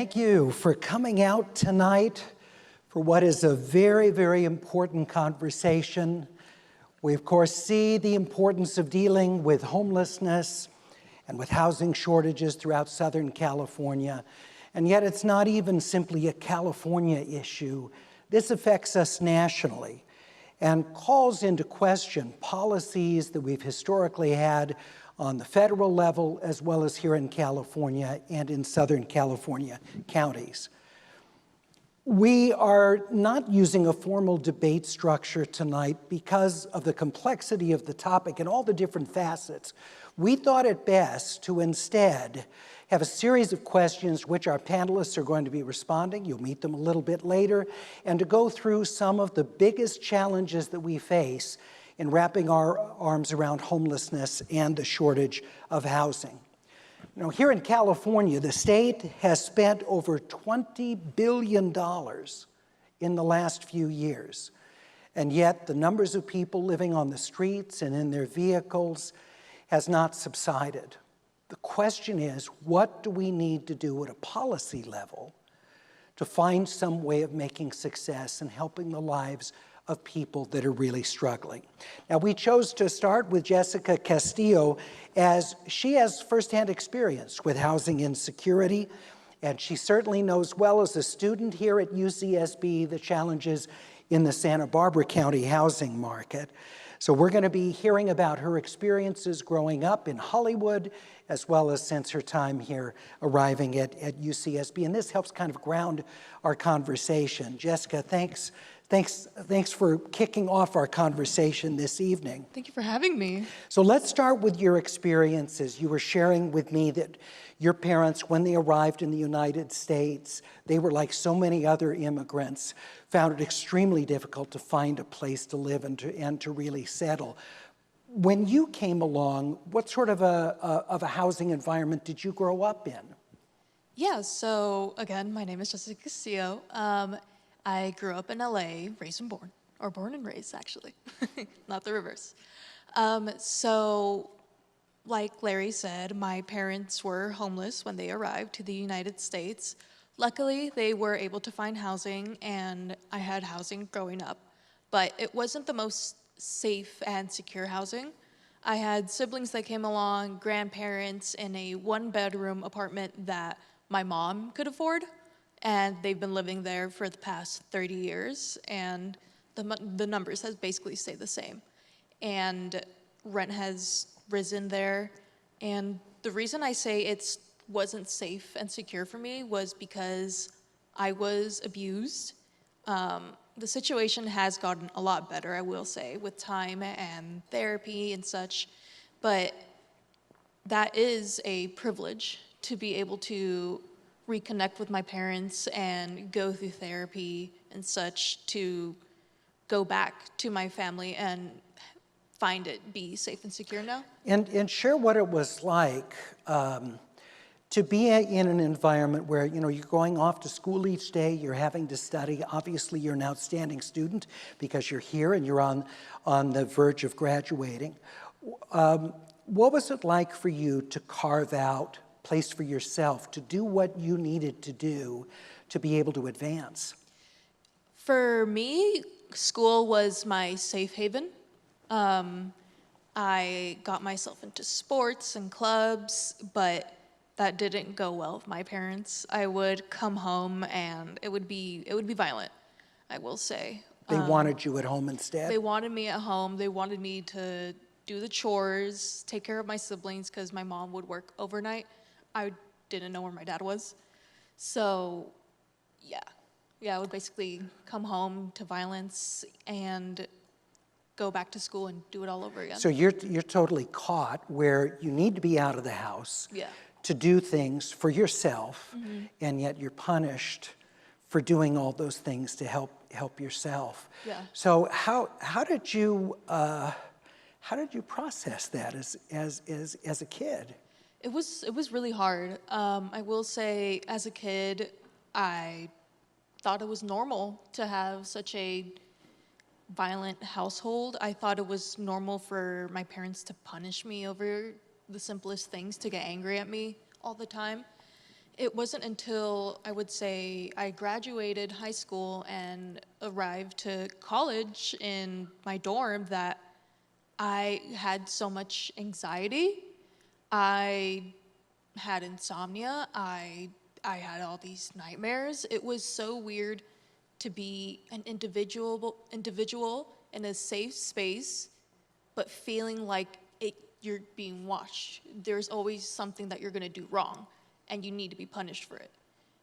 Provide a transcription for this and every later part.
thank you for coming out tonight for what is a very, very important conversation. We, of course, see the importance of dealing with homelessness and with housing shortages throughout Southern California. And yet it's not even simply a California issue. This affects us nationally and calls into question policies that we've historically had on the federal level, as well as here in California and in Southern California counties. We are not using a formal debate structure tonight because of the complexity of the topic and all the different facets. We thought it best to instead have a series of questions which our panelists are going to be responding. You'll meet them a little bit later, and to go through some of the biggest challenges that we face in wrapping our arms around homelessness and the shortage of housing. You know, here in California, the state has spent over $20 billion in the last few years, and yet the numbers of people living on the streets and in their vehicles has not subsided. The question is, what do we need to do at a policy level to find some way of making success and helping the lives of people that are really struggling? Now, we chose to start with Jessica Castillo, as she has firsthand experience with housing insecurity, and she certainly knows well as a student here at UCSB the challenges in the Santa Barbara County housing market. So we're going to be hearing about her experiences growing up in Hollywood, as well as since her time here arriving at UCSB. And this helps kind of ground our conversation. Jessica, thanks for kicking off our conversation this evening. Thank you for having me. So let's start with your experiences. You were sharing with me that your parents, when they arrived in the United States, they were like so many other immigrants, found it extremely difficult to find a place to live and to really settle. When you came along, what sort of a housing environment did you grow up in? Yeah, so again, my name is Jessica Castillo. I grew up in LA, raised and born, or born and raised actually, not the reverse. So like Larry said, my parents were homeless when they arrived to the United States. Luckily, they were able to find housing, and I had housing growing up, but it wasn't the most safe and secure housing. I had siblings that came along, grandparents in a one-bedroom apartment that my mom could afford, and they've been living there for the past 30 years, and the numbers has basically stayed the same. And rent has risen there, and the reason I say it wasn't safe and secure for me was because I was abused. The situation has gotten a lot better, I will say, with time and therapy and such, but that is a privilege to be able to reconnect with my parents and go through therapy and such to go back to my family and find it be safe and secure now. And share what it was like to be in an environment where, you know, you're going off to school each day, you're having to study. Obviously, you're an outstanding student because you're here and you're on the verge of graduating. What was it like for you to carve out place for yourself, to do what you needed to do to be able to advance? For me, school was my safe haven. I got myself into sports and clubs, but that didn't go well with my parents. I would come home and it would be violent, I will say. They wanted you at home instead? They wanted me at home. They wanted me to do the chores, take care of my siblings, because my mom would work overnight. I didn't know where my dad was. So, yeah, I would basically come home to violence and go back to school and do it all over again. So you're totally caught where you need to be out of the house to do things for yourself, and yet you're punished for doing all those things to help yourself. Yeah. So how did you process that as a kid? It was really hard. I will say, as a kid, I thought it was normal to have such a violent household. I thought it was normal for my parents to punish me over the simplest things, to get angry at me all the time. it wasn't until I would say I graduated high school and arrived to college in my dorm that I had so much anxiety. I had insomnia. I had all these nightmares. It was so weird to be an individual in a safe space, but feeling like you're being watched. There's always something that you're gonna do wrong, and you need to be punished for it.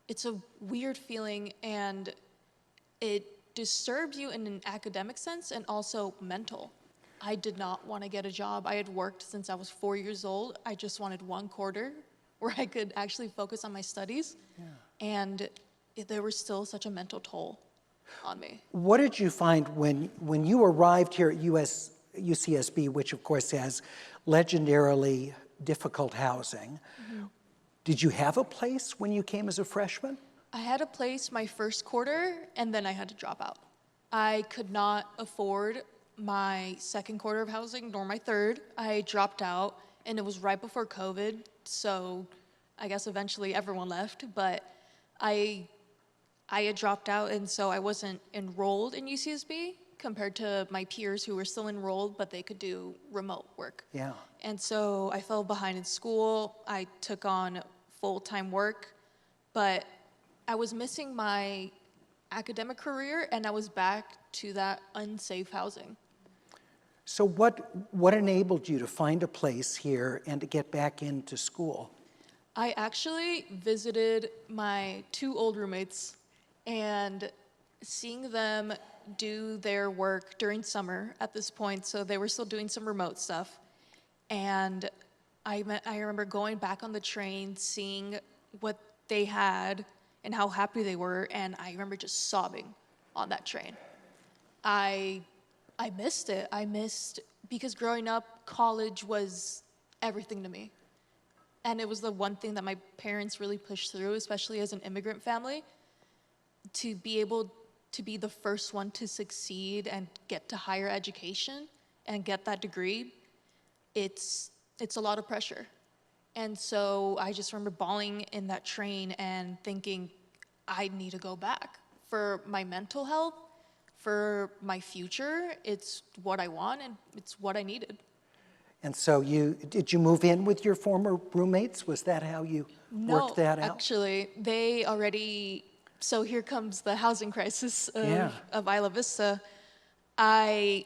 It's a weird feeling, and it disturbs you in an academic sense and also mental. I did not want to get a job. I had worked since I was 4 years old. I just wanted one quarter where I could actually focus on my studies. And there was still such a mental toll on me. What did you find when you arrived here at UCSB, which of course has legendarily difficult housing? Did you have a place when you came as a freshman? I had a place my first quarter, and then I had to drop out. I could not afford my second quarter of housing, nor my third. I dropped out, and it was right before COVID, so I guess eventually everyone left, but I had dropped out, and so I wasn't enrolled in UCSB compared to my peers who were still enrolled, but they could do remote work. Yeah. And so I fell behind in school. I took on full-time work, but I was missing my academic career, and I was back to that unsafe housing. So what enabled you to find a place here and to get back into school? I actually visited my two old roommates, and seeing them do their work during summer at this point, so they were still doing some remote stuff. And I remember going back on the train, seeing what they had and how happy they were, and I remember just sobbing on that train. I missed it. Because growing up, college was everything to me. And it was the one thing that my parents really pushed through, especially as an immigrant family, to be able to be the first one to succeed and get to higher education and get that degree. It's a lot of pressure. And so I just remember bawling in that train and thinking, I need to go back for my mental health, for my future. It's what I want and it's what I needed. And so did you move in with your former roommates? Was that how you worked that out? No, actually, they already, so here comes the housing crisis of Isla Vista. I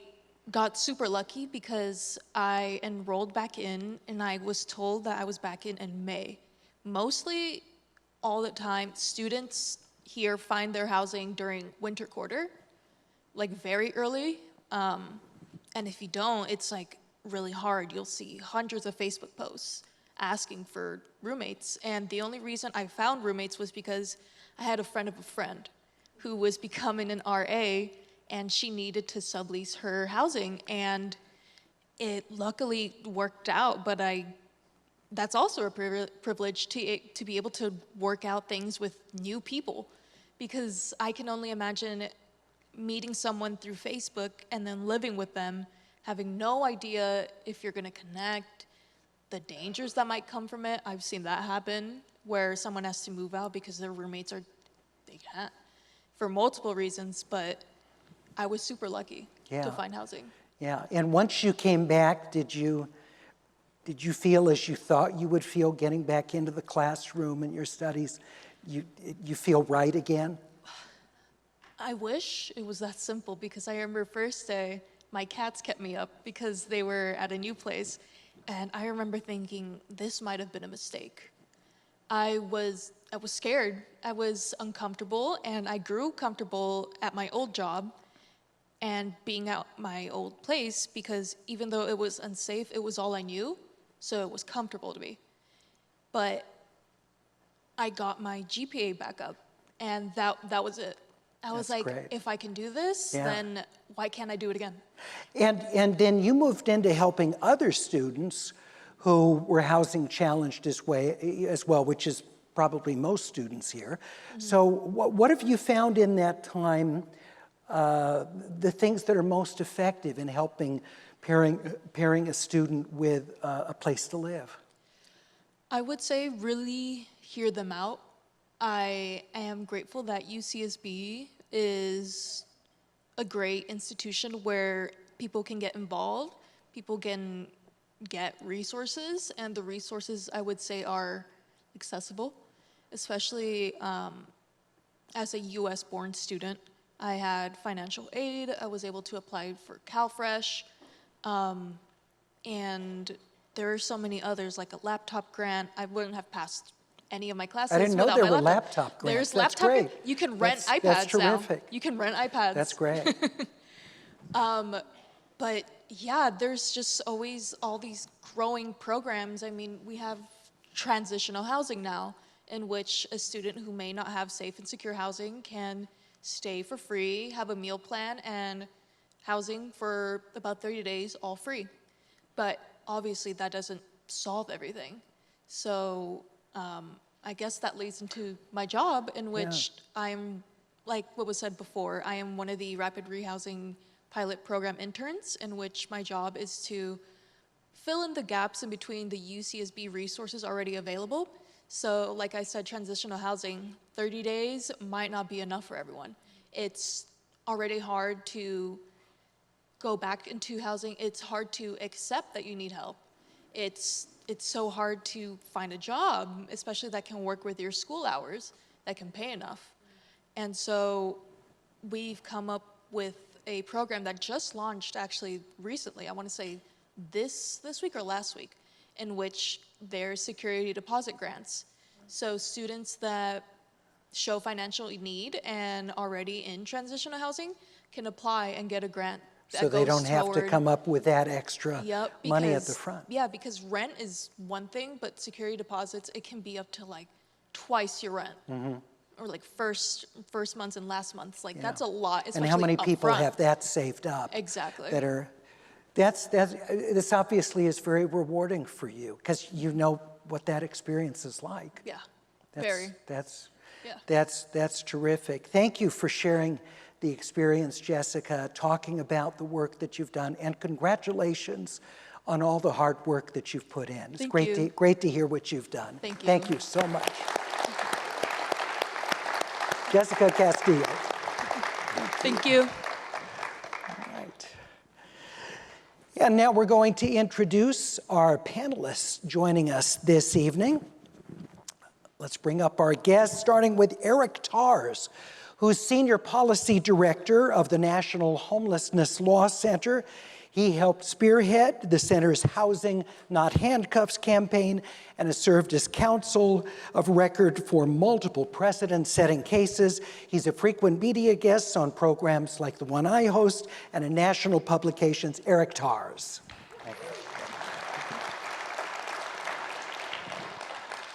got super lucky because I enrolled back in, and I was told that I was back in May. Mostly all the time, students here find their housing during winter quarter, like very early. And if you don't, it's like really hard. You'll see hundreds of Facebook posts asking for roommates. And the only reason I found roommates was because I had a friend of a friend who was becoming an RA, and she needed to sublease her housing. And it luckily worked out, but that's also a privilege to be able to work out things with new people, because I can only imagine meeting someone through Facebook and then living with them, having no idea if you're gonna connect, the dangers that might come from it. I've seen that happen where someone has to move out because their roommates they can't, for multiple reasons, but I was super lucky to find housing. Yeah, and once you came back, did you feel as you thought you would feel getting back into the classroom and your studies? You feel right again? I wish it was that simple, because I remember first day, my cats kept me up because they were at a new place. And I remember thinking, this might have been a mistake. I was scared, I was uncomfortable, and I grew comfortable at my old job and being at my old place, because even though it was unsafe, it was all I knew, so it was comfortable to me. But I got my GPA back up, and that was it. I was like, great. If I can do this, then why can't I do it again? And then you moved into helping other students who were housing challenged as well, which is probably most students here. Mm-hmm. So what have you found in that time, the things that are most effective in helping pairing a student with a place to live? I would say really hear them out. I am grateful that UCSB is a great institution where people can get involved, people can get resources, and the resources I would say are accessible, especially as a US born student. I had financial aid, I was able to apply for CalFresh, and there are so many others, like a laptop grant. I wouldn't have passed any of my classes I didn't know without there my were laptop. laptop grants. There's That's laptop. great. You can rent That's iPads now. terrific. You can rent iPads. That's great. But yeah, there's just always all these growing programs. I mean, we have transitional housing now, in which a student who may not have safe and secure housing can stay for free, have a meal plan, and housing for about 30 days, all free. But obviously, that doesn't solve everything. So I guess that leads into my job, in which I'm, like what was said before, I am one of the Rapid Rehousing Pilot Program interns, in which my job is to fill in the gaps in between the UCSB resources already available. So like I said, transitional housing, 30 days might not be enough for everyone. It's already hard to go back into housing. It's hard to accept that you need help. It's so hard to find a job, especially that can work with your school hours, that can pay enough. And so we've come up with a program that just launched actually recently, I want to say this week or last week, in which there's security deposit grants. So students that show financial need and already in transitional housing can apply and get a grant. So they don't have to come up with that extra money at the front. Yeah, because rent is one thing, but security deposits, it can be up to like twice your rent. Or like first months and last months. Like that's a lot, especially And how many people upfront. have that saved up? Exactly. That are, this obviously is very rewarding for you, because you know what that experience is like. Yeah, That's, Yeah. That's terrific. Thank you for sharing the experience, Jessica, talking about the work that you've done, and congratulations on all the hard work that you've put in. It's great to hear what you've done. Thank you. Thank you so much. Jessica Castillo. Thank you. All right. And now we're going to introduce our panelists joining us this evening. Let's bring up our guests, starting with Eric Tars, who's Senior Policy Director of the National Homelessness Law Center. He helped spearhead the center's Housing Not Handcuffs campaign and has served as counsel of record for multiple precedent-setting cases. He's a frequent media guest on programs like the one I host and in national publications. Eric Tars.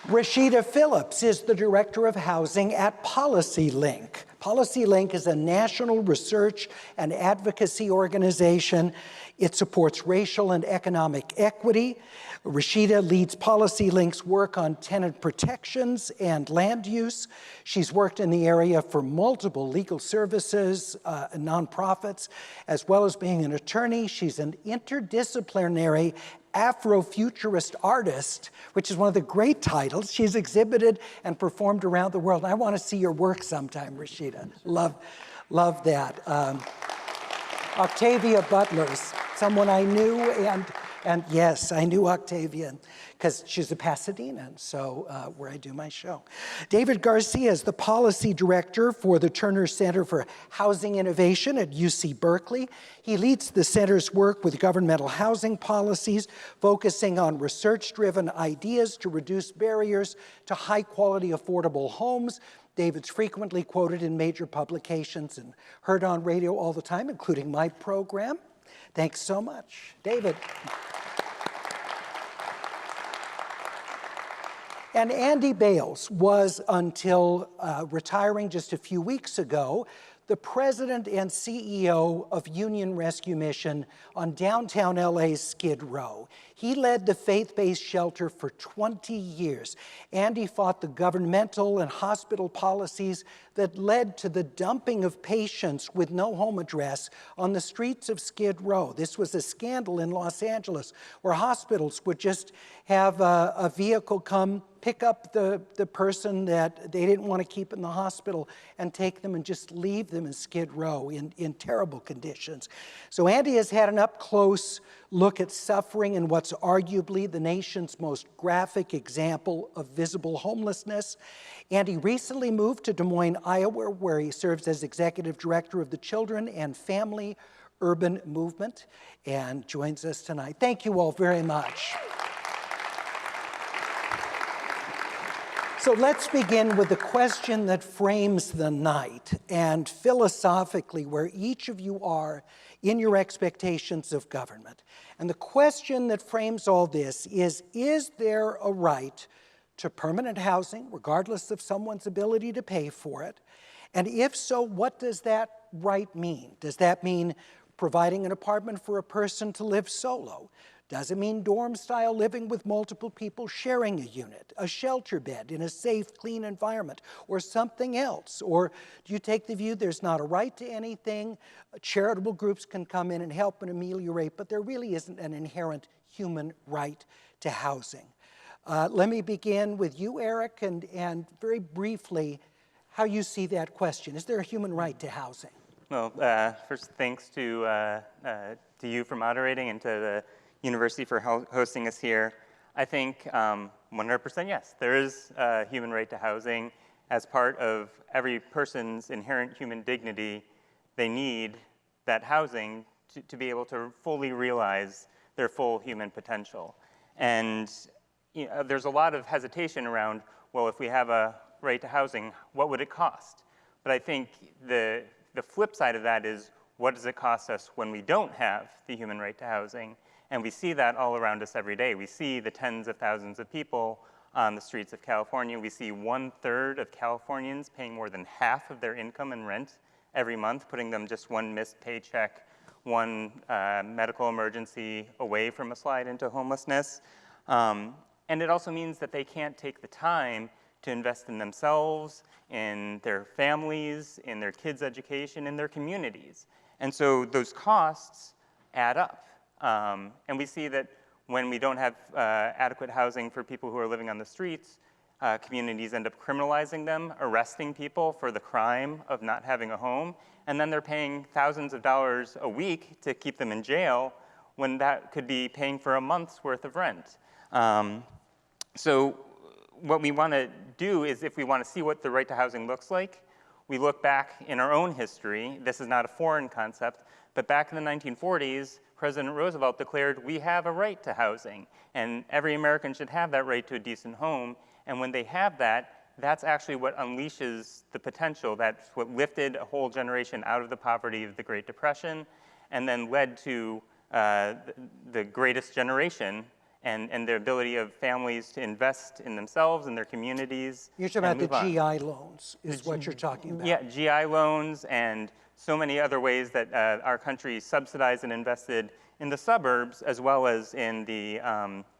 Rashida Phillips is the Director of Housing at PolicyLink. PolicyLink is a national research and advocacy organization. It supports racial and economic equity. Rashida leads PolicyLink's work on tenant protections and land use. She's worked in the area for multiple legal services and nonprofits, as well as being an attorney. She's an interdisciplinary Afrofuturist artist, which is one of the great titles. She's exhibited and performed around the world. I want to see your work sometime, Rashida. Love that. Octavia Butler's someone I knew, and yes, I knew Octavia because she's a Pasadenan, so where I do my show. David Garcia is the policy director for the Turner Center for Housing Innovation at UC Berkeley. He leads the center's work with governmental housing policies, focusing on research-driven ideas to reduce barriers to high-quality, affordable homes. David's frequently quoted in major publications and heard on radio all the time, including my program. Thanks so much, David. And Andy Bales was, until retiring just a few weeks ago, the president and CEO of Union Rescue Mission on downtown LA's Skid Row. He led the faith-based shelter for 20 years. Andy fought the governmental and hospital policies that led to the dumping of patients with no home address on the streets of Skid Row. This was a scandal in Los Angeles, where hospitals would just have a vehicle come pick up the person that they didn't want to keep in the hospital and take them and just leave them in Skid Row in terrible conditions. So Andy has had an up-close look at suffering in what's arguably the nation's most graphic example of visible homelessness. Andy recently moved to Des Moines, Iowa, where he serves as executive director of the Children and Family Urban Movement, and joins us tonight. Thank you all very much. So let's begin with the question that frames the night, and philosophically where each of you are in your expectations of government. And the question that frames all this is there a right to permanent housing, regardless of someone's ability to pay for it? And if so, what does that right mean? Does that mean providing an apartment for a person to live solo? Does it mean dorm-style living with multiple people sharing a unit, a shelter bed in a safe, clean environment, or something else? Or do you take the view there's not a right to anything? Charitable groups can come in and help and ameliorate, but there really isn't an inherent human right to housing. Let me begin with you, Eric, and very briefly, how you see that question. Is there a human right to housing? Well, first, thanks to you for moderating and to the University for hosting us here. I think 100% yes, there is a human right to housing. As part of every person's inherent human dignity, they need that housing to be able to fully realize their full human potential. And there's a lot of hesitation around, well, if we have a right to housing, what would it cost? But I think the flip side of that is, what does it cost us when we don't have the human right to housing? And we see that all around us every day. We see the tens of thousands of people on the streets of California. We see 1/3 of Californians paying more than half of their income in rent every month, putting them just one missed paycheck, one medical emergency away from a slide into homelessness. And it also means that they can't take the time to invest in themselves, in their families, in their kids' education, in their communities. And so those costs add up. And we see that when we don't have adequate housing for people who are living on the streets, communities end up criminalizing them, arresting people for the crime of not having a home, and then they're paying thousands of dollars a week to keep them in jail when that could be paying for a month's worth of rent. So what we want to do is, if we want to see what the right to housing looks like, we look back in our own history. This is not a foreign concept, but back in the 1940s, President Roosevelt declared we have a right to housing, and every American should have that right to a decent home. And when they have that, that's actually what unleashes the potential. That's what lifted a whole generation out of the poverty of the Great Depression, and then led to the greatest generation and the ability of families to invest in themselves and their communities. You're talking about the GI loans, is what you're talking about. Yeah, GI loans and so many other ways that our country subsidized and invested in the suburbs as well as in the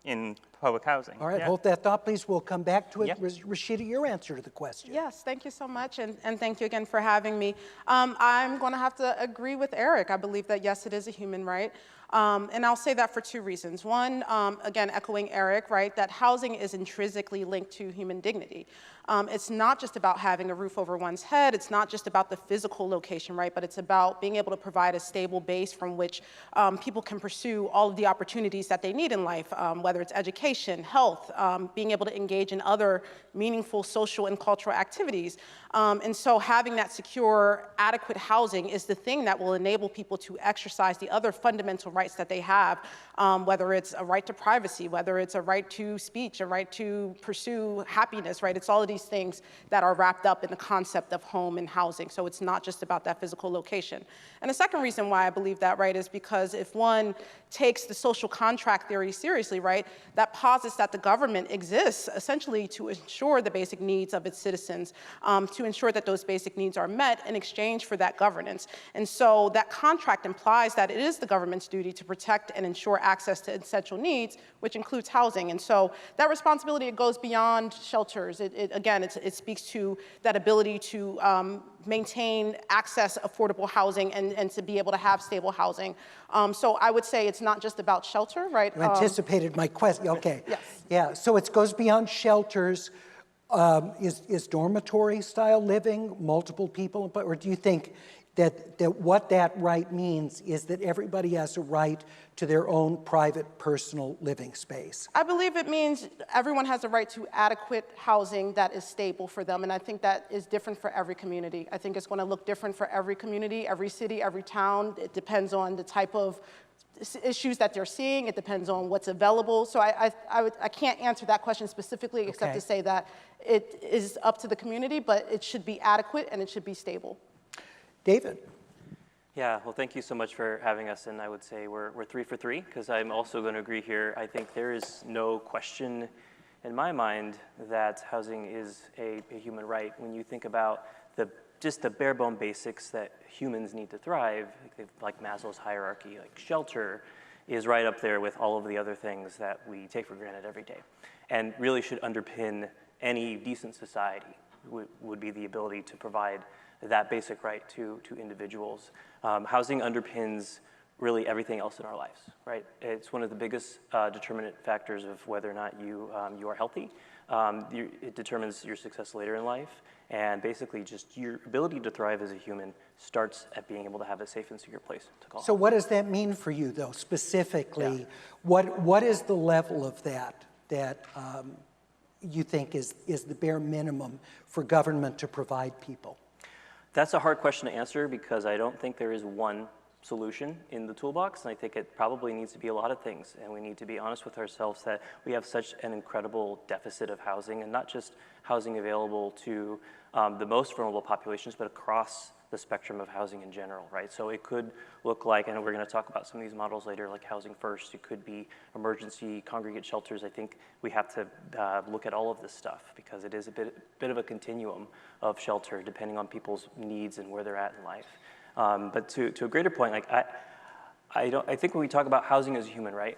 in public housing. All right, hold that thought, please. We'll come back to it. Yep. Rashida, your answer to the question. Yes, thank you so much, and thank you again for having me. I'm going to have to agree with Eric. I believe that, yes, it is a human right. And I'll say that for two reasons. One, again, echoing Eric, right, that housing is intrinsically linked to human dignity. It's not just about having a roof over one's head. It's not just about the physical location, right, but it's about being able to provide a stable base from which people can pursue all of the opportunities that they need in life, whether it's education, health, being able to engage in other meaningful social and cultural activities. And so having that secure, adequate housing is the thing that will enable people to exercise the other fundamental rights that they have, whether it's a right to privacy, whether it's a right to speech, a right to pursue happiness, right? It's all of these things that are wrapped up in the concept of home and housing. So it's not just about that physical location. And the second reason why I believe that, right, is because if one takes the social contract theory seriously, right, that posits that the government exists essentially to ensure the basic needs of its citizens, to ensure that those basic needs are met in exchange for that governance. And so that contract implies that it is the government's duty to protect and ensure access to essential needs, which includes housing. And so that responsibility, it goes beyond shelters. It speaks to that ability to maintain access, affordable housing, and to be able to have stable housing. So I would say it's not just about shelter, right? You anticipated my question. Okay. Yes. Yeah. So it goes beyond shelters. Is dormitory style living, multiple people, or do you think that what that right means is that everybody has a right to their own private, personal living space? I believe it means everyone has a right to adequate housing that is stable for them, and I think that is different for every community. I think it's going to look different for every community, every city, every town. It depends on the type of issues that they're seeing. It depends on what's available. So I can't answer that question specifically except to say that it is up to the community, but it should be adequate and it should be stable. David? Yeah, well, thank you so much for having us, and I would say we're 3 for 3, because I'm also going to agree here. I think there is no question in my mind that housing is a human right. When you think about just the bare bone basics that humans need to thrive, like Maslow's hierarchy, like shelter is right up there with all of the other things that we take for granted every day, and really should underpin any decent society would be the ability to provide that basic right to individuals. Housing underpins really everything else in our lives, right? It's one of the biggest determinant factors of whether or not you are healthy. It determines your success later in life, and basically just your ability to thrive as a human starts at being able to have a safe and secure place to call So home. what does that mean for you, though, specifically? Yeah. What is the level of that you think is the bare minimum for government to provide people? That's a hard question to answer because I don't think there is one solution in the toolbox, and I think it probably needs to be a lot of things, and we need to be honest with ourselves that we have such an incredible deficit of housing, and not just housing available to the most vulnerable populations, but across the spectrum of housing in general, right? So it could look like, and we're going to talk about some of these models later, like Housing First. It could be emergency congregate shelters. I think we have to look at all of this stuff because it is a bit of a continuum of shelter depending on people's needs and where they're at in life. But to a greater point, like I think when we talk about housing as a human right,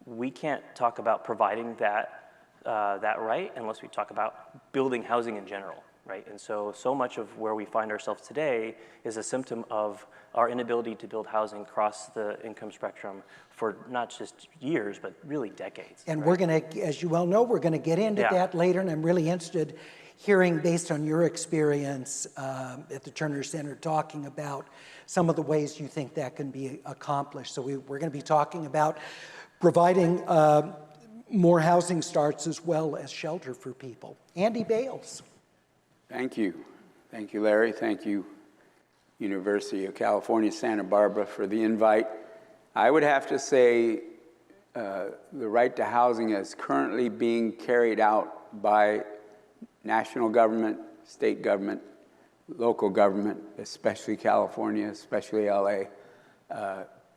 we can't talk about providing that right unless we talk about building housing in general. Right? And so much of where we find ourselves today is a symptom of our inability to build housing across the income spectrum for not just years, but really decades. And right? we're going to, as you well know, we're going to get into that later, and I'm really interested hearing, based on your experience at the Turner Center, talking about some of the ways you think that can be accomplished. So we're going to be talking about providing more housing starts as well as shelter for people. Andy Bales. Thank you. Thank you, Larry. Thank you, University of California, Santa Barbara, for the invite. I would have to say the right to housing is currently being carried out by national government, state government, local government, especially California, especially LA,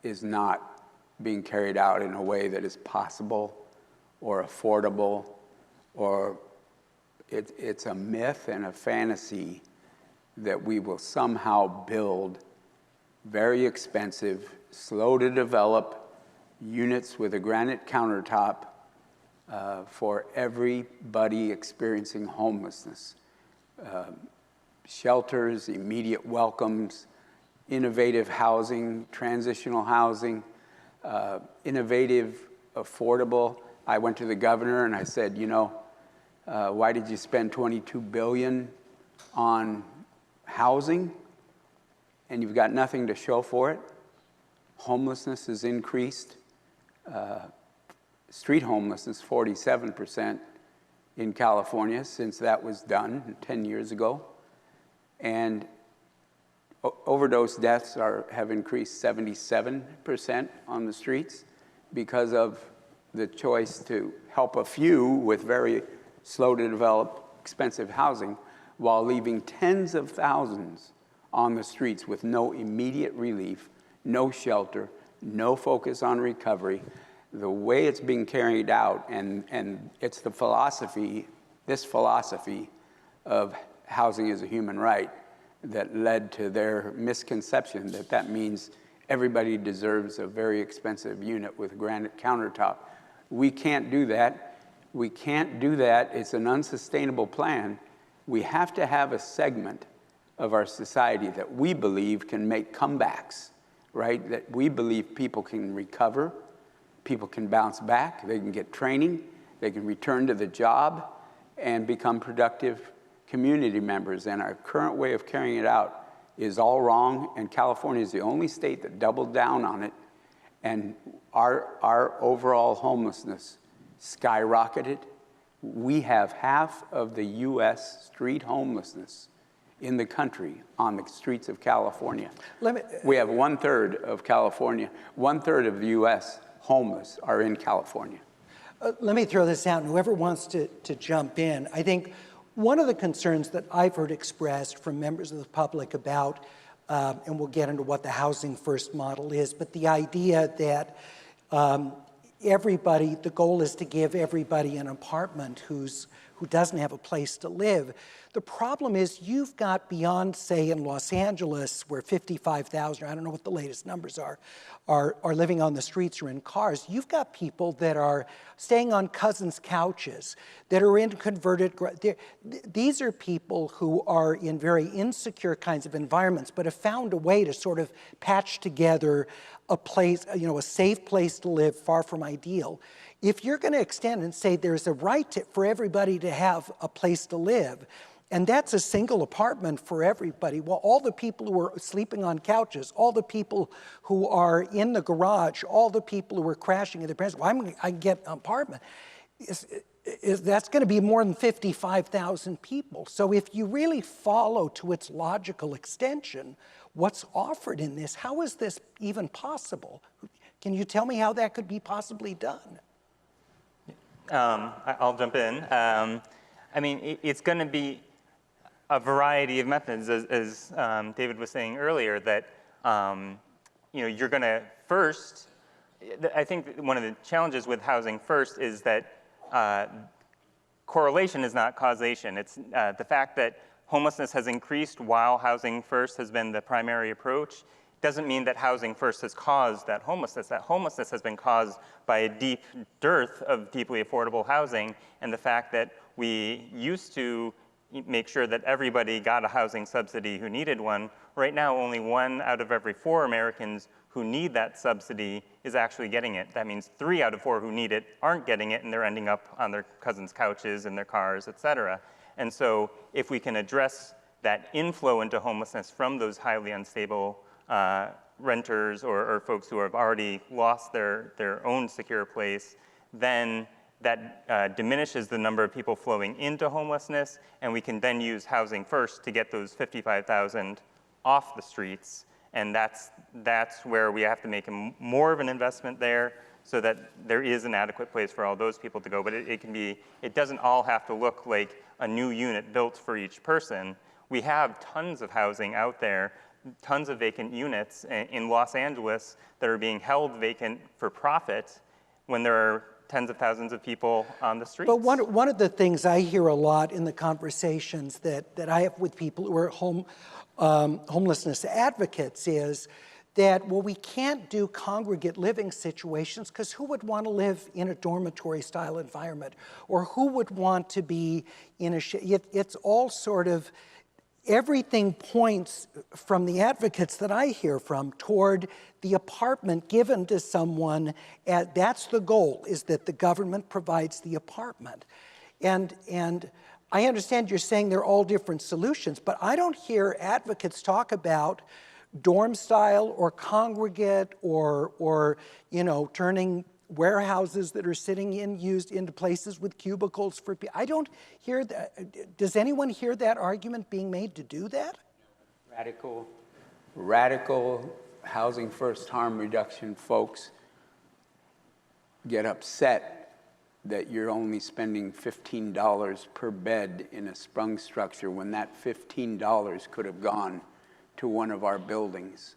is not being carried out in a way that is possible or affordable or it's a myth and a fantasy that we will somehow build very expensive, slow to develop units with a granite countertop for everybody experiencing homelessness. Shelters, immediate welcomes, innovative housing, transitional housing, innovative, affordable. I went to the governor and I said, why did you spend $22 billion on housing and you've got nothing to show for it? Homelessness has increased. Street homelessness, 47% in California since that was done 10 years ago. And overdose deaths have increased 77% on the streets because of the choice to help a few with very slow to develop, expensive housing, while leaving tens of thousands on the streets with no immediate relief, no shelter, no focus on recovery. The way it's being carried out, and it's the philosophy, this philosophy of housing is a human right that led to their misconception that that means everybody deserves a very expensive unit with granite countertop. We can't do that. We can't do that. It's an unsustainable plan. We have to have a segment of our society that we believe can make comebacks, right? That we believe people can recover, people can bounce back, they can get training, they can return to the job and become productive community members. And our current way of carrying it out is all wrong, and California is the only state that doubled down on it. And our overall homelessness skyrocketed. We have half of the US street homelessness in the country on the streets of California. We have 1/3 of California, 1/3 of the US homeless are in California. Let me throw this out, and whoever wants to jump in. I think one of the concerns that I've heard expressed from members of the public about, and we'll get into what the Housing First model is, but the idea that the goal is to give everybody an apartment who doesn't have a place to live. The problem is you've got beyond, say, in Los Angeles, where 55,000, I don't know what the latest numbers are living on the streets or in cars. You've got people that are staying on cousins' couches, that are in converted, these are people who are in very insecure kinds of environments, but have found a way to sort of patch together a place, a safe place to live, far from ideal. If you're going to extend and say there's a right for everybody to have a place to live, and that's a single apartment for everybody, well, all the people who are sleeping on couches, all the people who are in the garage, all the people who are crashing at their parents, well, I can get an apartment. That's going to be more than 55,000 people. So if you really follow to its logical extension what's offered in this, how is this even possible? Can you tell me how that could be possibly done? I'll jump in. I mean, it's going to be a variety of methods, as David was saying earlier, that you're going to first. I think one of the challenges with Housing First is that correlation is not causation. It's the fact that homelessness has increased while Housing First has been the primary approach doesn't mean that Housing First has caused that homelessness. That homelessness has been caused by a deep dearth of deeply affordable housing, and the fact that we used to make sure that everybody got a housing subsidy who needed one. Right now, only 1 out of every 4 Americans who need that subsidy is actually getting it. That means 3 out of 4 who need it aren't getting it, and they're ending up on their cousins' couches, in their cars, et cetera. And so if we can address that inflow into homelessness from those highly unstable renters or folks who have already lost their own secure place, then that diminishes the number of people flowing into homelessness, and we can then use Housing First to get those 55,000 off the streets. And that's where we have to make more of an investment there so that there is an adequate place for all those people to go. But it doesn't all have to look like a new unit built for each person. We have tons of housing out there, tons of vacant units in Los Angeles that are being held vacant for profit when there are tens of thousands of people on the streets. But one of the things I hear a lot in the conversations that I have with people who are homelessness advocates is that, well, we can't do congregate living situations because who would want to live in a dormitory style environment? Or who would want to be in it's all sort of, everything points from the advocates that I hear from toward the apartment given to someone. That's the goal, is that the government provides the apartment. And I understand you're saying they're all different solutions, but I don't hear advocates talk about dorm style or congregate or turning warehouses that are sitting used into places with cubicles for people. I don't hear that. Does anyone hear that argument being made to do that? Radical Housing First harm reduction folks get upset that you're only spending $15 per bed in a sprung structure when that $15 could have gone to one of our buildings.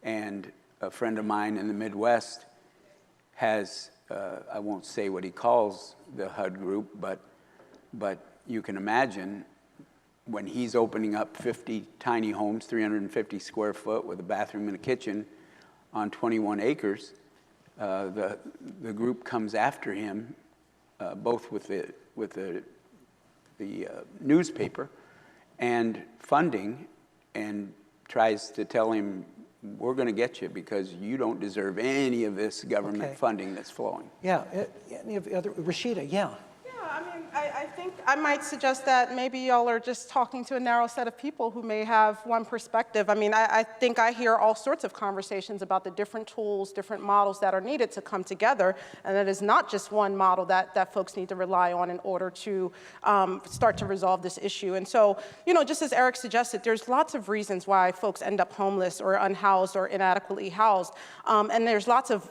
And a friend of mine in the Midwest has, I won't say what he calls the HUD group, but you can imagine when he's opening up 50 tiny homes, 350 square foot with a bathroom and a kitchen on 21 acres, the group comes after him, both with the newspaper and funding, and tries to tell him, we're going to get you because you don't deserve any of this government funding that's flowing. Yeah, any of the other, Rashida, yeah. Yeah, I mean, I think I might suggest that maybe y'all are just talking to a narrow set of people who may have one perspective. I mean, I think I hear all sorts of conversations about the different tools, different models that are needed to come together, and it is not just one model that folks need to rely on in order to start to resolve this issue. And so, you know, just as Eric suggested, there's lots of reasons why folks end up homeless or unhoused or inadequately housed, and there's lots of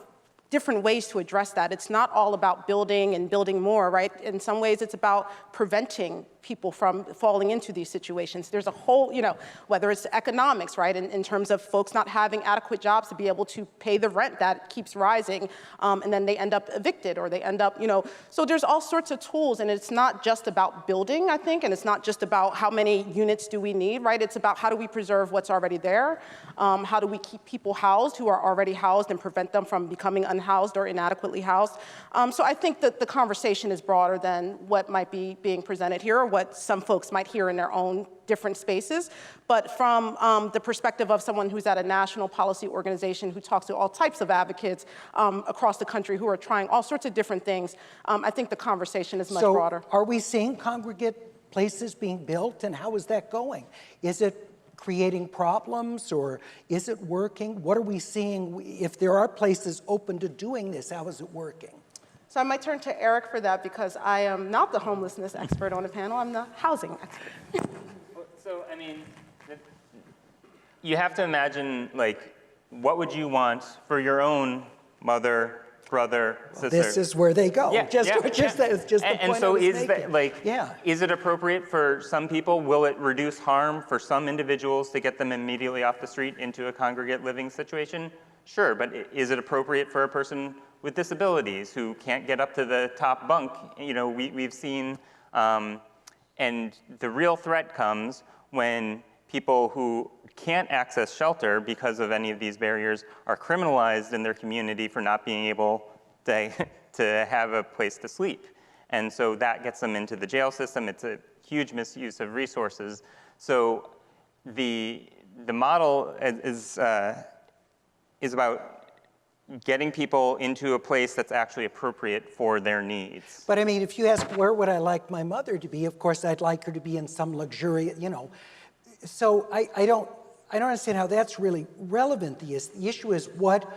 different ways to address that. It's not all about building and building more, right? In some ways, it's about preventing people from falling into these situations. There's a whole, you know, whether it's economics, right, in terms of folks not having adequate jobs to be able to pay the rent that keeps rising, and then they end up evicted, or they end up, you know, so there's all sorts of tools, and it's not just about building, I think, and it's not just about how many units do we need, right? It's about how do we preserve what's already there, how do we keep people housed who are already housed and prevent them from becoming unhoused or inadequately housed. So I think that the conversation is broader than what might be being presented here, or what some folks might hear in their own different spaces. But from the perspective of someone who's at a national policy organization who talks to all types of advocates across the country who are trying all sorts of different things, I think the conversation is much broader. Are we seeing congregate places being built, and how is that going? Is it creating problems, or is it working? What are we seeing? If there are places open to doing this, how is it working? So I might turn to Eric for that, because I am not the homelessness expert on the panel, I'm the housing expert. So, I mean, you have to imagine, like, what would you want for your own mother, brother, sister? This is where they go. Yeah, Just the point and so I was is making. that, like, is it appropriate for some people? Will it reduce harm for some individuals to get them immediately off the street into a congregate living situation? Sure, but is it appropriate for a person with disabilities who can't get up to the top bunk? You know, we've seen, and the real threat comes when people who can't access shelter because of any of these barriers are criminalized in their community for not being able to have a place to sleep. And so that gets them into the jail system. It's a huge misuse of resources. So the model is about getting people into a place that's actually appropriate for their needs. But I mean, if you ask where would I like my mother to be, of course I'd like her to be in some luxurious, you know. So I don't understand how that's really relevant. The issue is what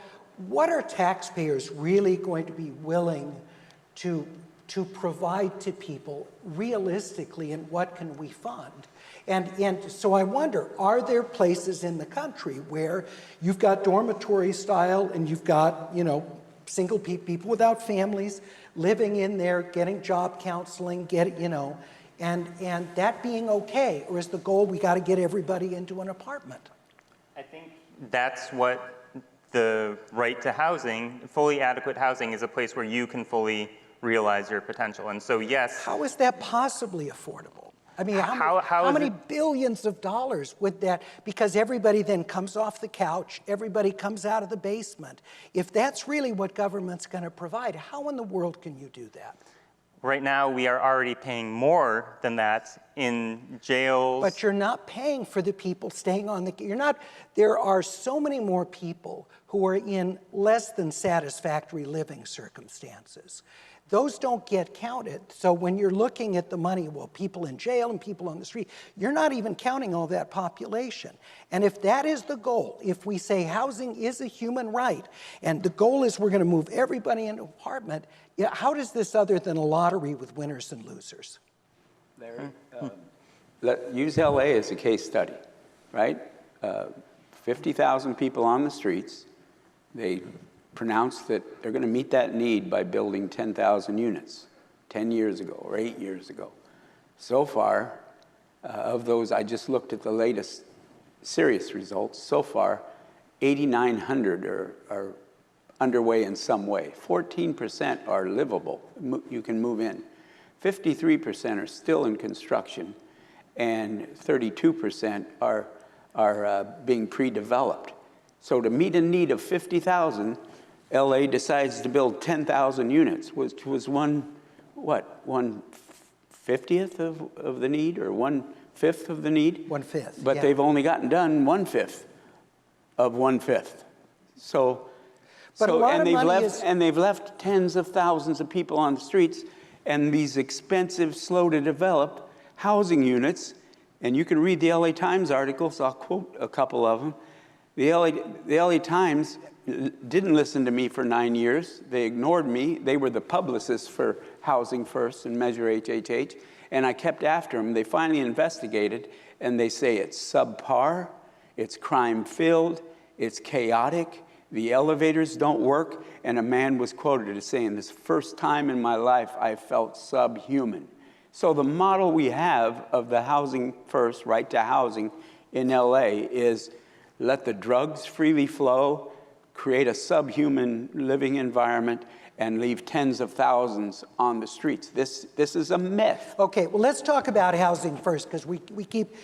are taxpayers really going to be willing to provide to people realistically, and what can we fund? And so I wonder, are there places in the country where you've got dormitory style, and you've got, you know, single people without families living in there, getting job counseling, you know, and that being okay? Or is the goal we got to get everybody into an apartment? I think that's what the right to housing, fully adequate housing, is a place where you can fully realize your potential. And so, yes. How is that possibly affordable? I mean, how many billions of dollars would that, because everybody then comes off the couch, everybody comes out of the basement. If that's really what government's going to provide, how in the world can you do that? Right now, we are already paying more than that in jails. But you're not paying for the people staying on there are so many more people who are in less than satisfactory living circumstances. Those don't get counted. So when you're looking at the money, well, people in jail and people on the street, you're not even counting all that population. And if that is the goal, if we say housing is a human right, and the goal is we're going to move everybody into an apartment, yeah, how does this other than a lottery with winners and losers? Larry, use LA as a case study, right? 50,000 people on the streets. They pronounced that they're going to meet that need by building 10,000 units 10 years ago or 8 years ago. So far, of those, I just looked at the latest serious results. So far, 8,900 are underway in some way. 14% are livable. You can move in. 53% are still in construction. and 32% are being pre-developed. So to meet a need of 50,000, LA decides to build 10,000 units, which was 1/50th of the need, or 1/5 of the need? 1/5, But yeah. they've only gotten done 1/5 of 1/5. So, But a lot and of they've money left, is- and they've left tens of thousands of people on the streets, and these expensive, slow to develop housing units. And you can read the LA Times articles, I'll quote a couple of them. The LA Times didn't listen to me for 9 years. They ignored me. They were the publicists for Housing First and Measure HHH, and I kept after them. They finally investigated, and they say it's subpar, it's crime-filled, it's chaotic, the elevators don't work, and a man was quoted as saying, "This first time in my life I felt subhuman." So the model we have of the Housing First, right to housing in LA is let the drugs freely flow, create a subhuman living environment, and leave tens of thousands on the streets. This is a myth. Okay, well, let's talk about Housing First, because we keep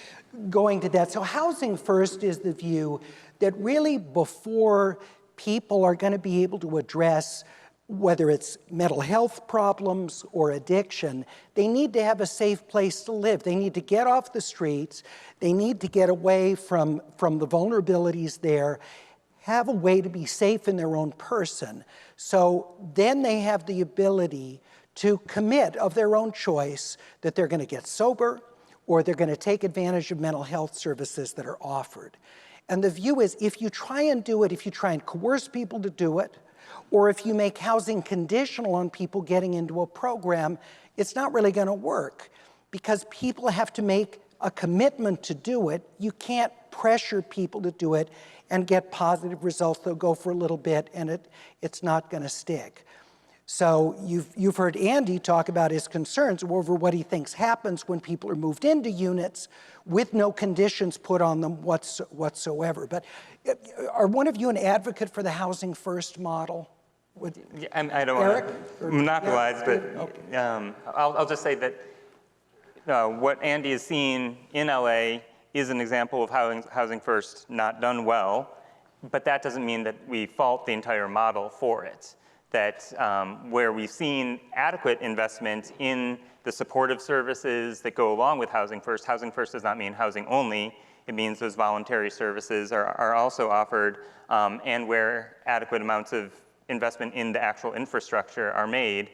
going to that. So Housing First is the view that really before people are going to be able to address whether it's mental health problems or addiction, they need to have a safe place to live. They need to get off the streets. They need to get away from the vulnerabilities there, have a way to be safe in their own person. So then they have the ability to commit of their own choice that they're going to get sober or they're going to take advantage of mental health services that are offered. And the view is if you try and do it, if you try and coerce people to do it, or if you make housing conditional on people getting into a program, it's not really going to work because people have to make a commitment to do it. You can't pressure people to do it and get positive results. They'll go for a little bit and it's not going to stick. So you've heard Andy talk about his concerns over what he thinks happens when people are moved into units with no conditions put on them whatsoever. But are one of you an advocate for the Housing First model? Yeah, I don't want to monopolize, but Okay. I'll just say that what Andy is seeing in LA is an example of Housing First not done well, but that doesn't mean that we fault the entire model for it. That where we've seen adequate investment in the supportive services that go along with Housing First does not mean housing only. It means those voluntary services are also offered, and where adequate amounts of investment in the actual infrastructure are made.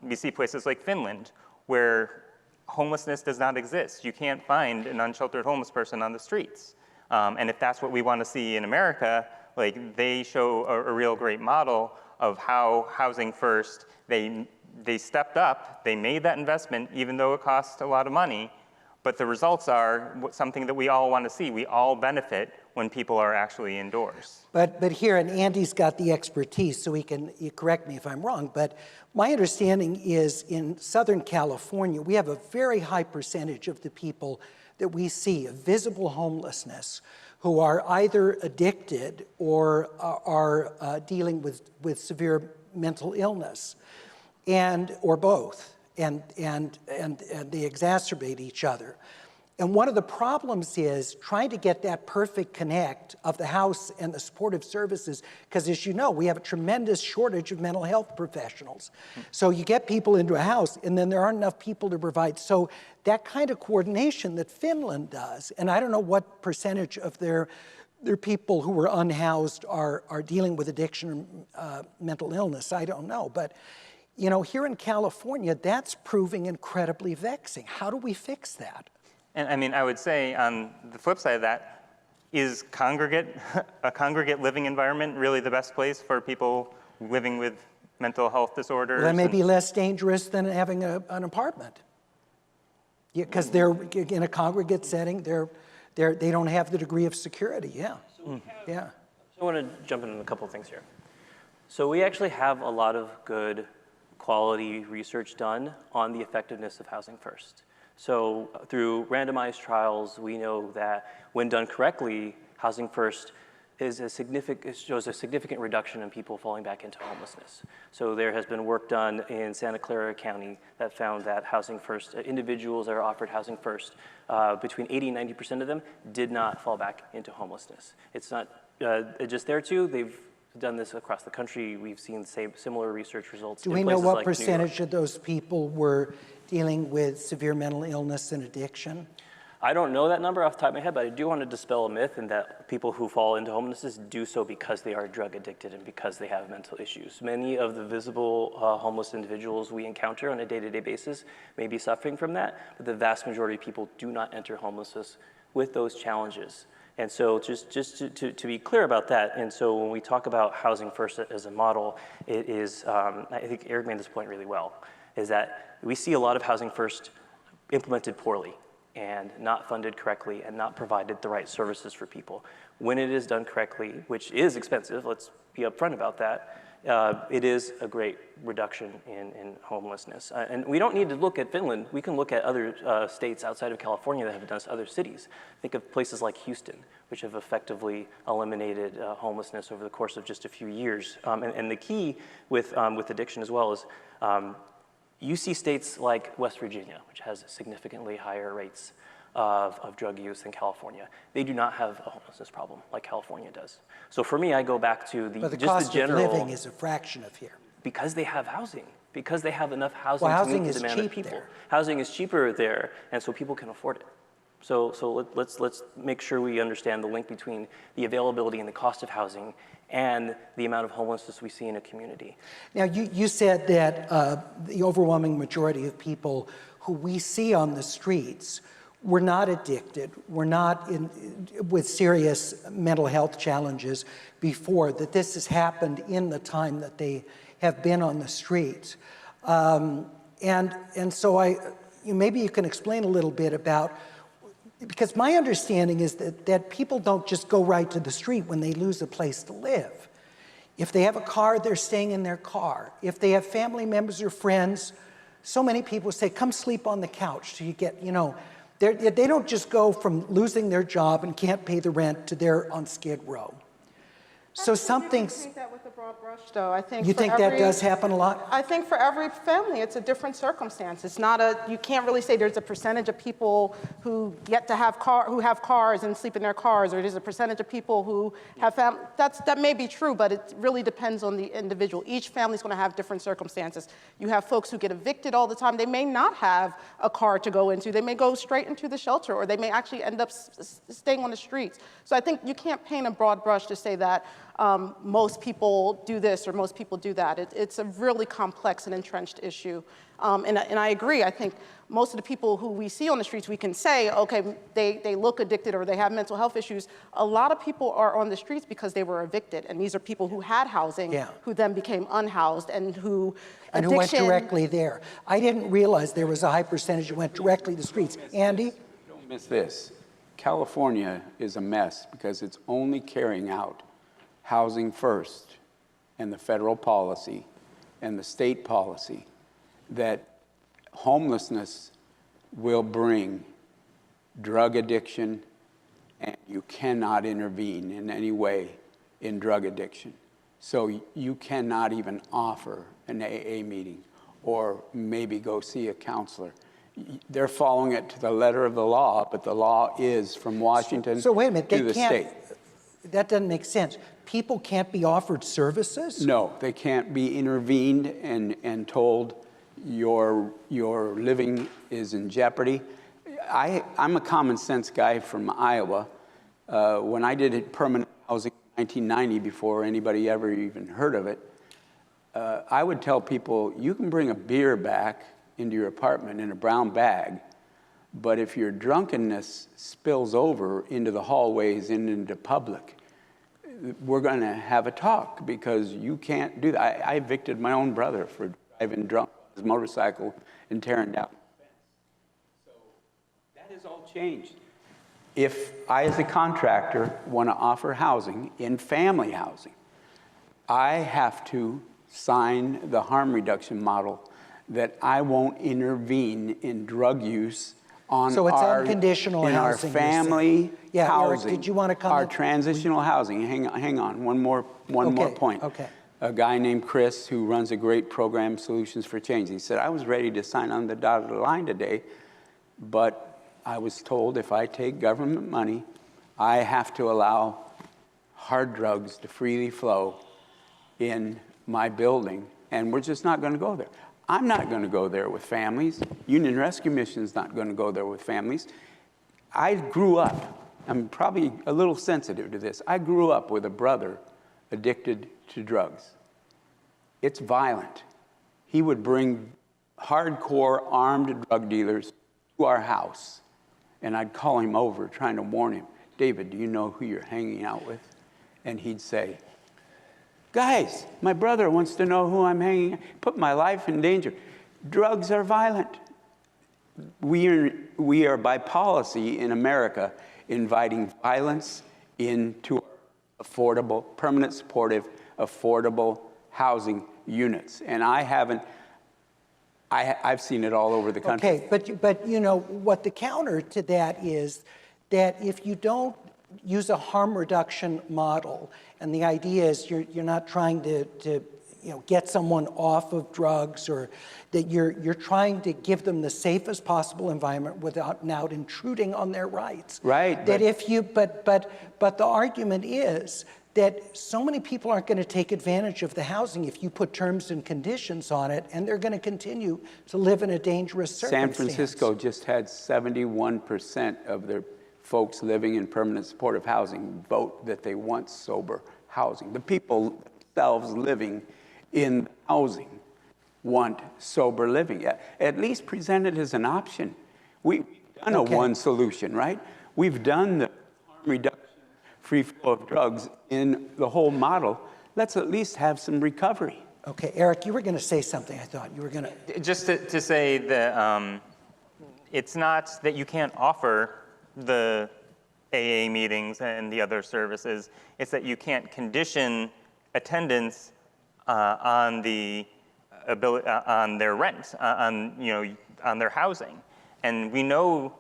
We see places like Finland, where homelessness does not exist. You can't find an unsheltered homeless person on the streets. And if that's what we want to see in America, like they show a real great model of how Housing First, they stepped up, they made that investment even though it cost a lot of money, but the results are something that we all want to see. We all benefit when people are actually indoors. But here, and Andy's got the expertise, so you correct me if I'm wrong, but my understanding is in Southern California, we have a very high percentage of the people that we see of visible homelessness who are either addicted or are dealing with severe mental illness, or both, and they exacerbate each other. And one of the problems is trying to get that perfect connect of the house and the supportive services, because as you know, we have a tremendous shortage of mental health professionals. So you get people into a house, and then there aren't enough people to provide. So that kind of coordination that Finland does, and I don't know what percentage of their people who are unhoused are dealing with addiction or mental illness, I don't know. But you know, here in California, that's proving incredibly vexing. How do we fix that? And I mean, I would say on the flip side of that, is a congregate living environment really the best place for people living with mental health disorders? Well, that may be less dangerous than having an apartment. Because they're in a congregate setting, they don't have the degree of security, yeah. Yeah. So I want to jump in a couple of things here. So we actually have a lot of good quality research done on the effectiveness of Housing First. So through randomized trials, we know that when done correctly, Housing First shows a significant reduction in people falling back into homelessness. So there has been work done in Santa Clara County that found that Housing First, individuals that are offered Housing First, between 80 and 90% of them did not fall back into homelessness. It's not just there too, they've done this across the country. We've seen similar research results. Do we know what percentage of those people were dealing with severe mental illness and addiction? I don't know that number off the top of my head, but I do want to dispel a myth in that people who fall into homelessness do so because they are drug addicted and because they have mental issues. Many of the visible homeless individuals we encounter on a day-to-day basis may be suffering from that, but the vast majority of people do not enter homelessness with those challenges. And so just to be clear about that, and so when we talk about Housing First as a model, it is, I think Eric made this point really well, is that we see a lot of Housing First implemented poorly and not funded correctly and not provided the right services for people. When it is done correctly, which is expensive, let's be upfront about that, it is a great reduction in homelessness. And we don't need to look at Finland. We can look at other states outside of California that have done this, other cities. Think of places like Houston, which have effectively eliminated homelessness over the course of just a few years. And the key with addiction as well is you see states like West Virginia, which has significantly higher rates of drug use than California. They do not have a homelessness problem like California does. So for me, I go back to But the just cost the general. of living is a fraction of here. Because they have housing. Because they have enough housing Well, to housing meet is the demand of cheap people. there. Housing is cheaper there, and so people can afford it. So let's make sure we understand the link between the availability and the cost of housing and the amount of homelessness we see in a community. Now, you said that the overwhelming majority of people who we see on the streets were not addicted, were not with serious mental health challenges before, that this has happened in the time that they have been on the streets. And so maybe you can explain a little bit about, because my understanding is that people don't just go right to the street when they lose a place to live. If they have a car, they're staying in their car. If they have family members or friends, so many people say, come sleep on the couch till you get, they don't just go from losing their job and can't pay the rent to they're on Skid Row. So something's... I think that with a broad brush, though. I think you think that does happen a lot? I think for every family, it's a different circumstance. It's not you can't really say there's a percentage of people who get to have cars and sleep in their cars, or there's a percentage of people who have that may be true, but it really depends on the individual. Each family's going to have different circumstances. You have folks who get evicted all the time. They may not have a car to go into. They may go straight into the shelter, or they may actually end up staying on the streets. So I think you can't paint a broad brush to say that most people do this or most people do that. It's a really complex and entrenched issue. And I agree. I think most of the people who we see on the streets, we can say, okay, they look addicted or they have mental health issues. A lot of people are on the streets because they were evicted. And these are people who had housing, who then became unhoused and who went directly there. I didn't realize there was a high percentage who went directly to the streets. Andy? Don't miss this. California is a mess because it's only carrying out Housing First and the federal policy and the state policy that homelessness will bring drug addiction, and you cannot intervene in any way in drug addiction. So you cannot even offer an AA meeting or maybe go see a counselor. They're following it to the letter of the law, but the law is from Washington so wait a minute, to the state. That doesn't make sense. People can't be offered services? No, they can't be intervened and told your living is in jeopardy. I'm a common sense guy from Iowa. When I did permanent housing in 1990, before anybody ever even heard of it, I would tell people, you can bring a beer back into your apartment in a brown bag, but if your drunkenness spills over into the hallways and into public, we're going to have a talk, because you can't do that. I evicted my own brother for driving drunk on his motorcycle and tearing down the fence. So that has all changed. If I, as a contractor, want to offer housing in family housing, I have to sign the harm reduction model that I won't intervene in drug use on So it's our, unconditional in housing, our you're saying. family Yeah, Eric, housing. did you want to comment? Our transitional housing. Hang on. One more point. Okay. A guy named Chris who runs a great program, Solutions for Change. He said, I was ready to sign on the dotted line today, but I was told if I take government money, I have to allow hard drugs to freely flow in my building, and we're just not going to go there. I'm not going to go there with families. Union Rescue Mission is not going to go there with families. I grew up, I'm probably a little sensitive to this, I grew up with a brother addicted to drugs. It's violent. He would bring hardcore armed drug dealers to our house, and I'd call him over trying to warn him, David, do you know who you're hanging out with? And he'd say, guys, my brother wants to know who I'm hanging, put my life in danger. Drugs are violent. We are by policy in America inviting violence into affordable, permanent supportive, affordable housing units. And I've seen it all over the country. Okay, but you know, what the counter to that is that if you don't use a harm reduction model, and the idea is you're not trying to get someone off of drugs, or that you're trying to give them the safest possible environment without now intruding on their rights. Right. That if you, but the argument is that so many people aren't going to take advantage of the housing if you put terms and conditions on it, and they're going to continue to live in a dangerous circumstance. San Francisco just had 71% of their folks living in permanent supportive housing vote that they want sober housing. The people themselves living in housing want sober living. At least present it as an option. We've done a one solution, right? We've done the harm reduction, free flow of drugs in the whole model. Let's at least have some recovery. Okay, Eric, you were going to say something. I thought you were going to. Just to say that it's not that you can't offer the AA meetings and the other services. It's that you can't condition attendance on the ability, on their rent, on their housing. And we know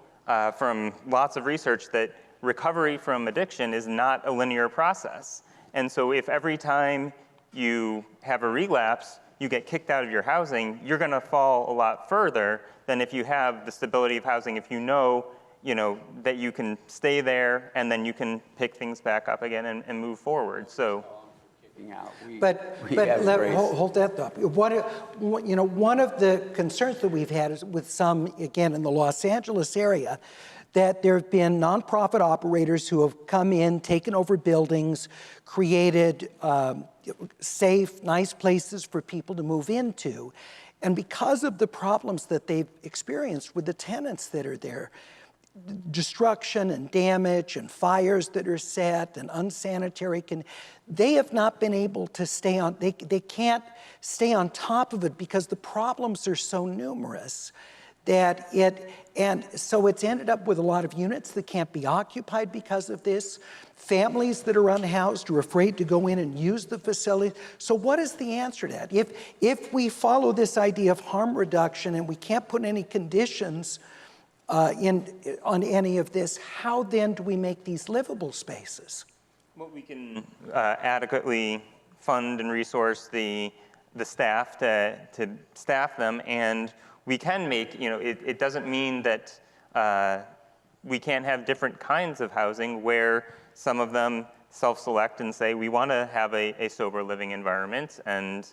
from lots of research that recovery from addiction is not a linear process. And so if every time you have a relapse, you get kicked out of your housing, you're going to fall a lot further than if you have the stability of housing, if you know that you can stay there and then you can pick things back up again and move forward. So. But hold that thought. One of the concerns that we've had is with some, again, in the Los Angeles area, that there have been nonprofit operators who have come in, taken over buildings, created safe, nice places for people to move into. And because of the problems that they've experienced with the tenants that are there, destruction and damage and fires that are set and unsanitary, they have not been able to stay on, they can't stay on top of it because the problems are so numerous and so it's ended up with a lot of units that can't be occupied because of this. Families that are unhoused are afraid to go in and use the facility. So what is the answer to that? If we follow this idea of harm reduction and we can't put any conditions on any of this, how then do we make these livable spaces? Well, we can adequately fund and resource the staff to staff them, and we can make, it doesn't mean that we can't have different kinds of housing where some of them self-select and say, we want to have a sober living environment, and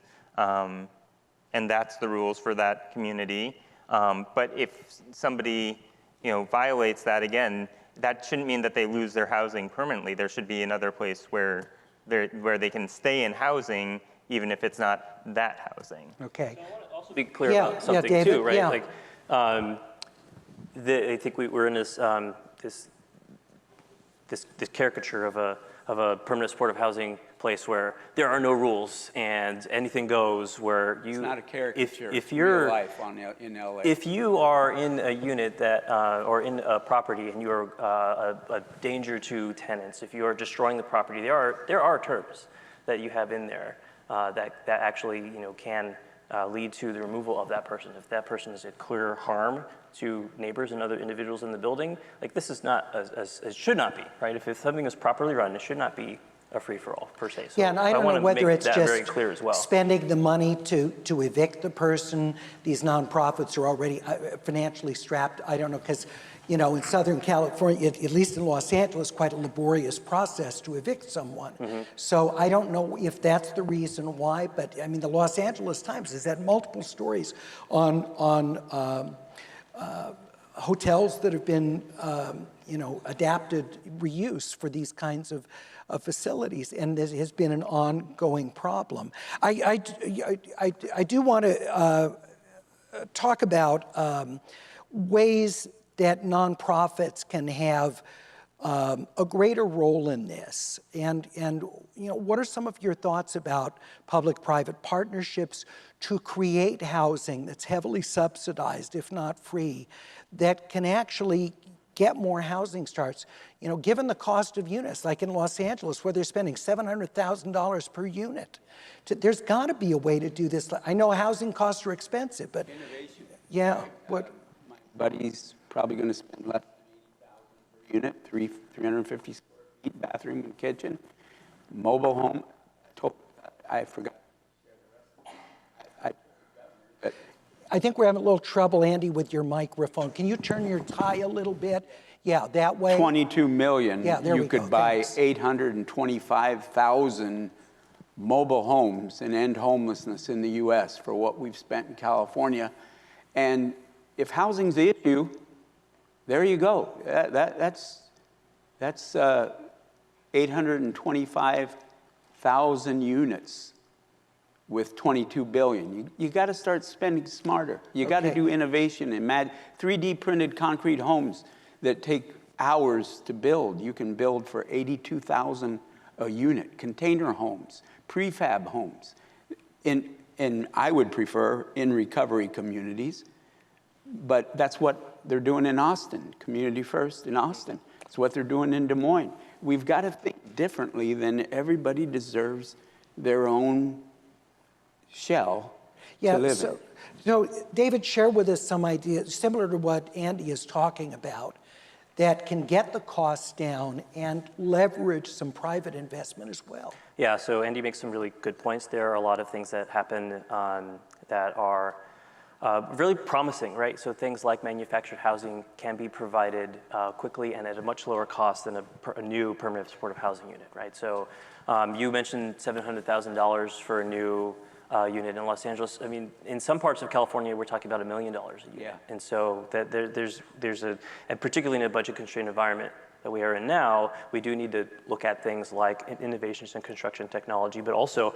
that's the rules for that community. But if somebody, violates that again, that shouldn't mean that they lose their housing permanently. There should be another place where they can stay in housing, even if it's not that housing. Okay. I want to also be clear about something David, too, right? yeah. Like, I think we're in this this caricature of a permanent supportive housing place where there are no rules and anything goes. Where it's not a caricature. If you're real life in LA. If you are in a unit that or in a property and you are a danger to tenants, if you are destroying the property, there are terms that you have in there that actually can lead to the removal of that person. If that person is a clear harm to neighbors and other individuals in the building, like this is not, it should not be, right? If something is properly run, it should not be a free-for-all per se. So Yeah, and I don't wanna know whether make it's that very just clear as well. spending the money to evict the person. These nonprofits are already financially strapped. I don't know, because, you know, in Southern California, at least in Los Angeles, quite a laborious process to evict someone. So I don't know if that's the reason why, but I mean, the Los Angeles Times has had multiple stories on hotels that have been, you know, adapted reuse for these kinds of facilities, and this has been an ongoing problem. I do want to talk about ways that nonprofits can have a greater role in this, and you know, what are some of your thoughts about public-private partnerships to create housing that's heavily subsidized, if not free, that can actually get more housing starts? You know, given the cost of units, like in Los Angeles, where they're spending $700,000 per unit, there's got to be a way to do this. I know housing costs are expensive, but yeah, what? My buddy's probably going to spend less than $80,000 per unit, 350 square feet, bathroom and kitchen, mobile home. I forgot. I think we're having a little trouble, Andy, with your microphone. Can you turn your tie a little bit? Yeah, that way. 22 million. Yeah, there you we could go. buy Thanks. 825,000 mobile homes and end homelessness in the U.S. for what we've spent in California. And if housing's the issue, there you go. That's 825,000 units with 22 billion. You got to start spending smarter. You got to Okay. do innovation and 3D printed concrete homes that take hours to build. You can build for 82,000 a unit. Container homes, prefab homes. And I would prefer in recovery communities, but that's what they're doing in Austin, Community First in Austin. It's what they're doing in Des Moines. We've got to think differently than everybody deserves their own shell to live in. So David, share with us some ideas similar to what Andy is talking about that can get the costs down and leverage some private investment as well. Yeah, so Andy makes some really good points. There are a lot of things that happen that are really promising, right? So things like manufactured housing can be provided quickly and at a much lower cost than a new permanent supportive housing unit, right? So you mentioned $700,000 for a new unit in Los Angeles. I mean, in some parts of California, we're talking about $1 million a unit. Yeah. And so there's and particularly in a budget-constrained environment that we are in now, we do need to look at things like innovations in construction technology, but also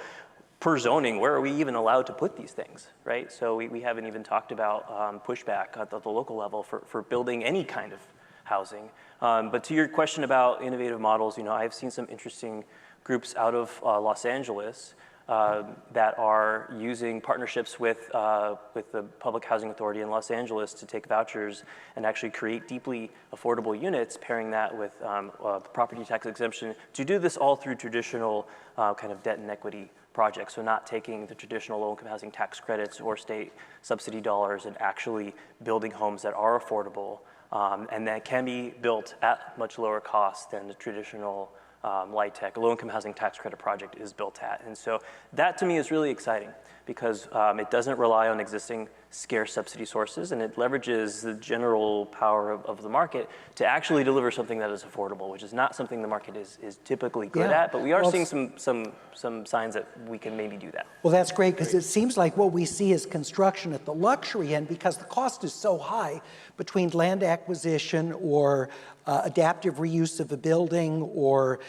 per zoning, where are we even allowed to put these things, right? So we haven't even talked about pushback at the local level for building any kind of housing. But to your question about innovative models, you know, I've seen some interesting groups out of Los Angeles that are using partnerships with the Public Housing Authority in Los Angeles to take vouchers and actually create deeply affordable units, pairing that with property tax exemption, to do this all through traditional kind of debt and equity projects. So not taking the traditional low-income housing tax credits or state subsidy dollars and actually building homes that are affordable and that can be built at much lower cost than the traditional LIHTC, a low-income housing tax credit project, is built at. And so that to me is really exciting because it doesn't rely on existing scarce subsidy sources, and it leverages the general power of the market to actually deliver something that is affordable, which is not something the market is typically good Yeah. at, but we are Well, seeing some signs that we can maybe do that. Well, that's great, because it seems like what we see is construction at the luxury end, because the cost is so high between land acquisition or adaptive reuse of a building or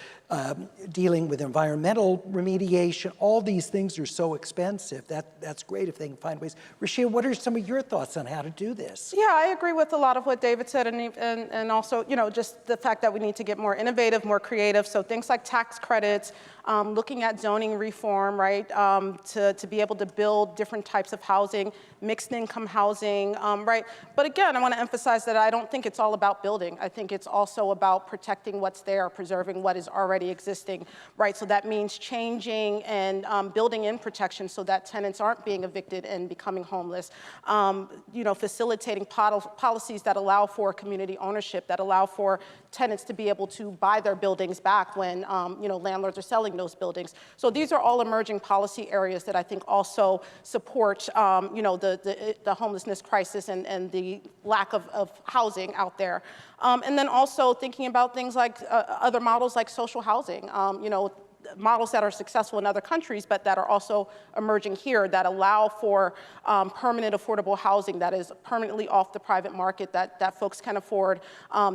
dealing with environmental remediation. All these things are so expensive. That's great if they can find ways. Rashida, what are some of your thoughts on how to do this? Yeah, I agree with a lot of what David said, and also, you know, just the fact that we need to get more innovative, more creative. So things like tax credits, looking at zoning reform, right, to be able to build different types of housing, mixed income housing, right? But again, I want to emphasize that I don't think it's all about building. I think it's also about protecting what's there, preserving what is already existing, right? So that means changing and building in protection so that tenants aren't being evicted and becoming homeless. You know, facilitating policies that allow for community ownership, that allow for tenants to be able to buy their buildings back when you know, landlords are selling those buildings. So these are all emerging policy areas that I think also support you know, the homelessness crisis and the lack of housing out there. And then also thinking about things like other models like social housing, you know, models that are successful in other countries, but that are also emerging here that allow for permanent affordable housing that is permanently off the private market, that folks can afford,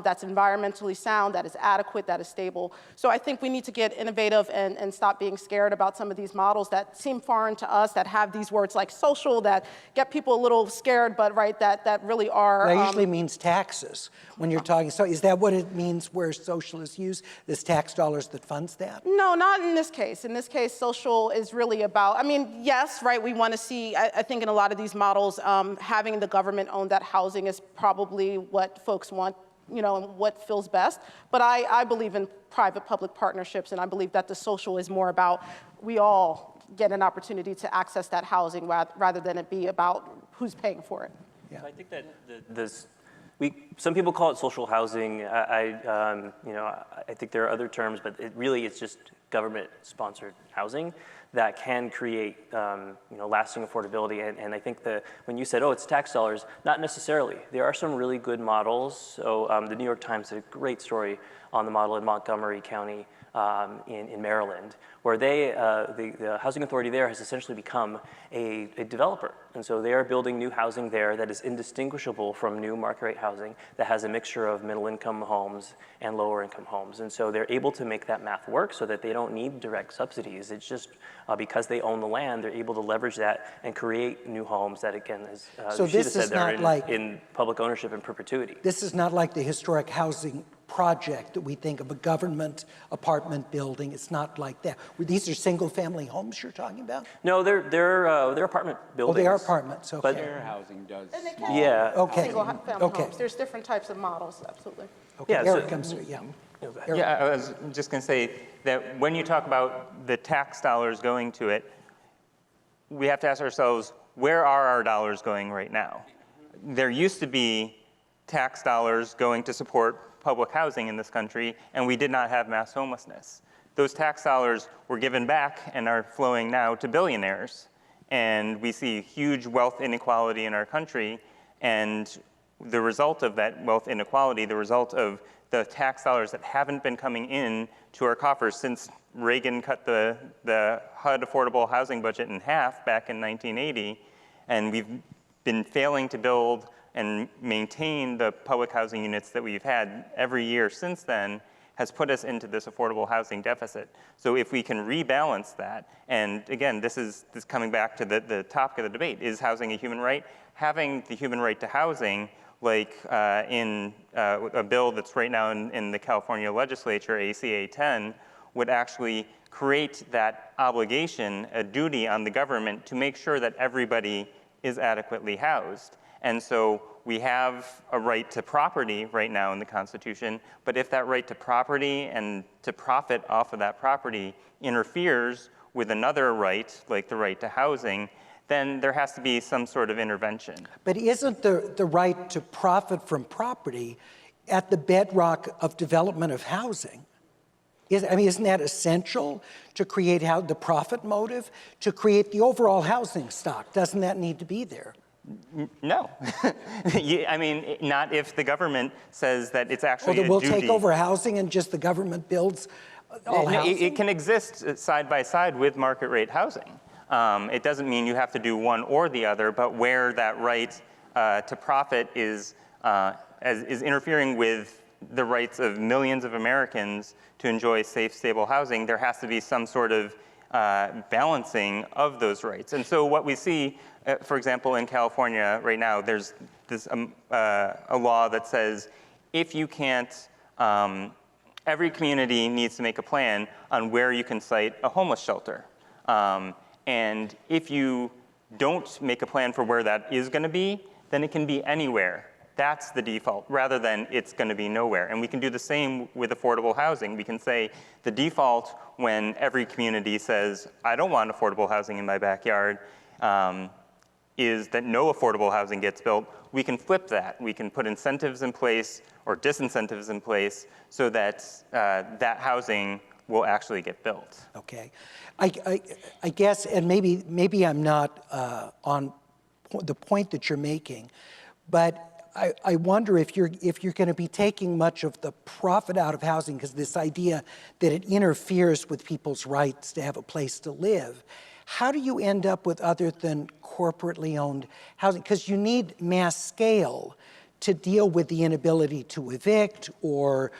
that's environmentally sound, that is adequate, that is stable. So I think we need to get innovative and stop being scared about some of these models that seem foreign to us, that have these words like social, that get people a little scared, but right, that really are. That usually means taxes when you're talking. So is that what it means where social is used? This tax dollars that funds that? No, not in this case. In this case, social is really about, I mean, yes, right, we want to see, I think in a lot of these models, having the government own that housing is probably what folks want, you know, and what feels best. But I believe in private-public partnerships, and I believe that the social is more about we all get an opportunity to access that housing rather than it be about who's paying for it. Yeah. I think that some people call it social housing. You know, I think there are other terms, but it's just government-sponsored housing that can create, you know, lasting affordability. And I think when you said, oh, it's tax dollars, not necessarily. There are some really good models. So the New York Times did a great story on the model in Montgomery County in Maryland, where the housing authority there has essentially become a developer. And so they are building new housing there that is indistinguishable from new market rate housing that has a mixture of middle income homes and lower income homes. And so they're able to make that math work so that they don't need direct subsidies. It's just because they own the land, they're able to leverage that and create new homes that, again, as So Rashida this said, is they're not like, in public ownership in perpetuity. this is not like the historic housing project that we think of, a government apartment building. It's not like that. These are single-family homes you're talking about? No, they're apartment buildings. Oh, they are apartments, okay. But- Fair housing does. And they can Yeah. Okay. single-family Okay. homes. There's different types of models, absolutely. Okay, Yeah, so- Eric comes through, yeah. Eric. Yeah, I was just going to say that when you talk about the tax dollars going to it, we have to ask ourselves, where are our dollars going right now? There used to be tax dollars going to support public housing in this country, and we did not have mass homelessness. Those tax dollars were given back and are flowing now to billionaires. And we see huge wealth inequality in our country, and the result of that wealth inequality, the result of the tax dollars that haven't been coming in to our coffers since Reagan cut the HUD affordable housing budget in half back in 1980, and we've been failing to build and maintain the public housing units that we've had every year since then, has put us into this affordable housing deficit. So if we can rebalance that, and again, this is coming back to the topic of the debate, is housing a human right? Having the human right to housing, like in a bill that's right now in the California legislature, ACA 10, would actually create that obligation, a duty on the government to make sure that everybody is adequately housed. And so we have a right to property right now in the Constitution, but if that right to property and to profit off of that property interferes with another right, like the right to housing, then there has to be some sort of intervention. But isn't the right to profit from property at the bedrock of development of housing? Isn't that essential to create the profit motive, to create the overall housing stock? Doesn't that need to be there? No. I mean, not if the government says that it's actually Or that we'll a duty. take over housing and just the government builds all housing? It can exist side by side with market rate housing. It doesn't mean you have to do one or the other, but where that right to profit is interfering with the rights of millions of Americans to enjoy safe, stable housing, there has to be some sort of balancing of those rights. And so what we see, for example, in California right now, there's this a law that says if you can't every community needs to make a plan on where you can site a homeless shelter. And if you don't make a plan for where that is going to be, then it can be anywhere. That's the default, rather than it's going to be nowhere. And we can do the same with affordable housing. We can say the default when every community says, I don't want affordable housing in my backyard, is that no affordable housing gets built. We can flip that. We can put incentives in place or disincentives in place so that that housing will actually get built. Okay. I guess, and maybe I'm not on the point that you're making, but I wonder if you're going to be taking much of the profit out of housing, because this idea that it interferes with people's rights to have a place to live. How do you end up with other than corporately owned housing? Because you need mass scale to deal with the inability to evict or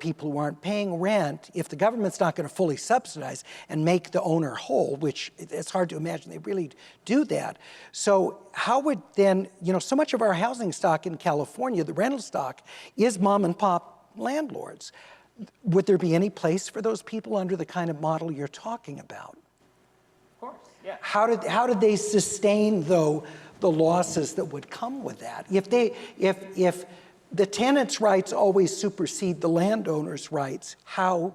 people who aren't paying rent. If the government's not going to fully subsidize and make the owner whole, which it's hard to imagine they really do that. So how would then, so much of our housing stock in California, the rental stock, is mom and pop landlords. Would there be any place for those people under the kind of model you're talking about? Of course, yeah. How did they sustain, though, the losses that would come with that? If the tenant's rights always supersede the landowner's rights, how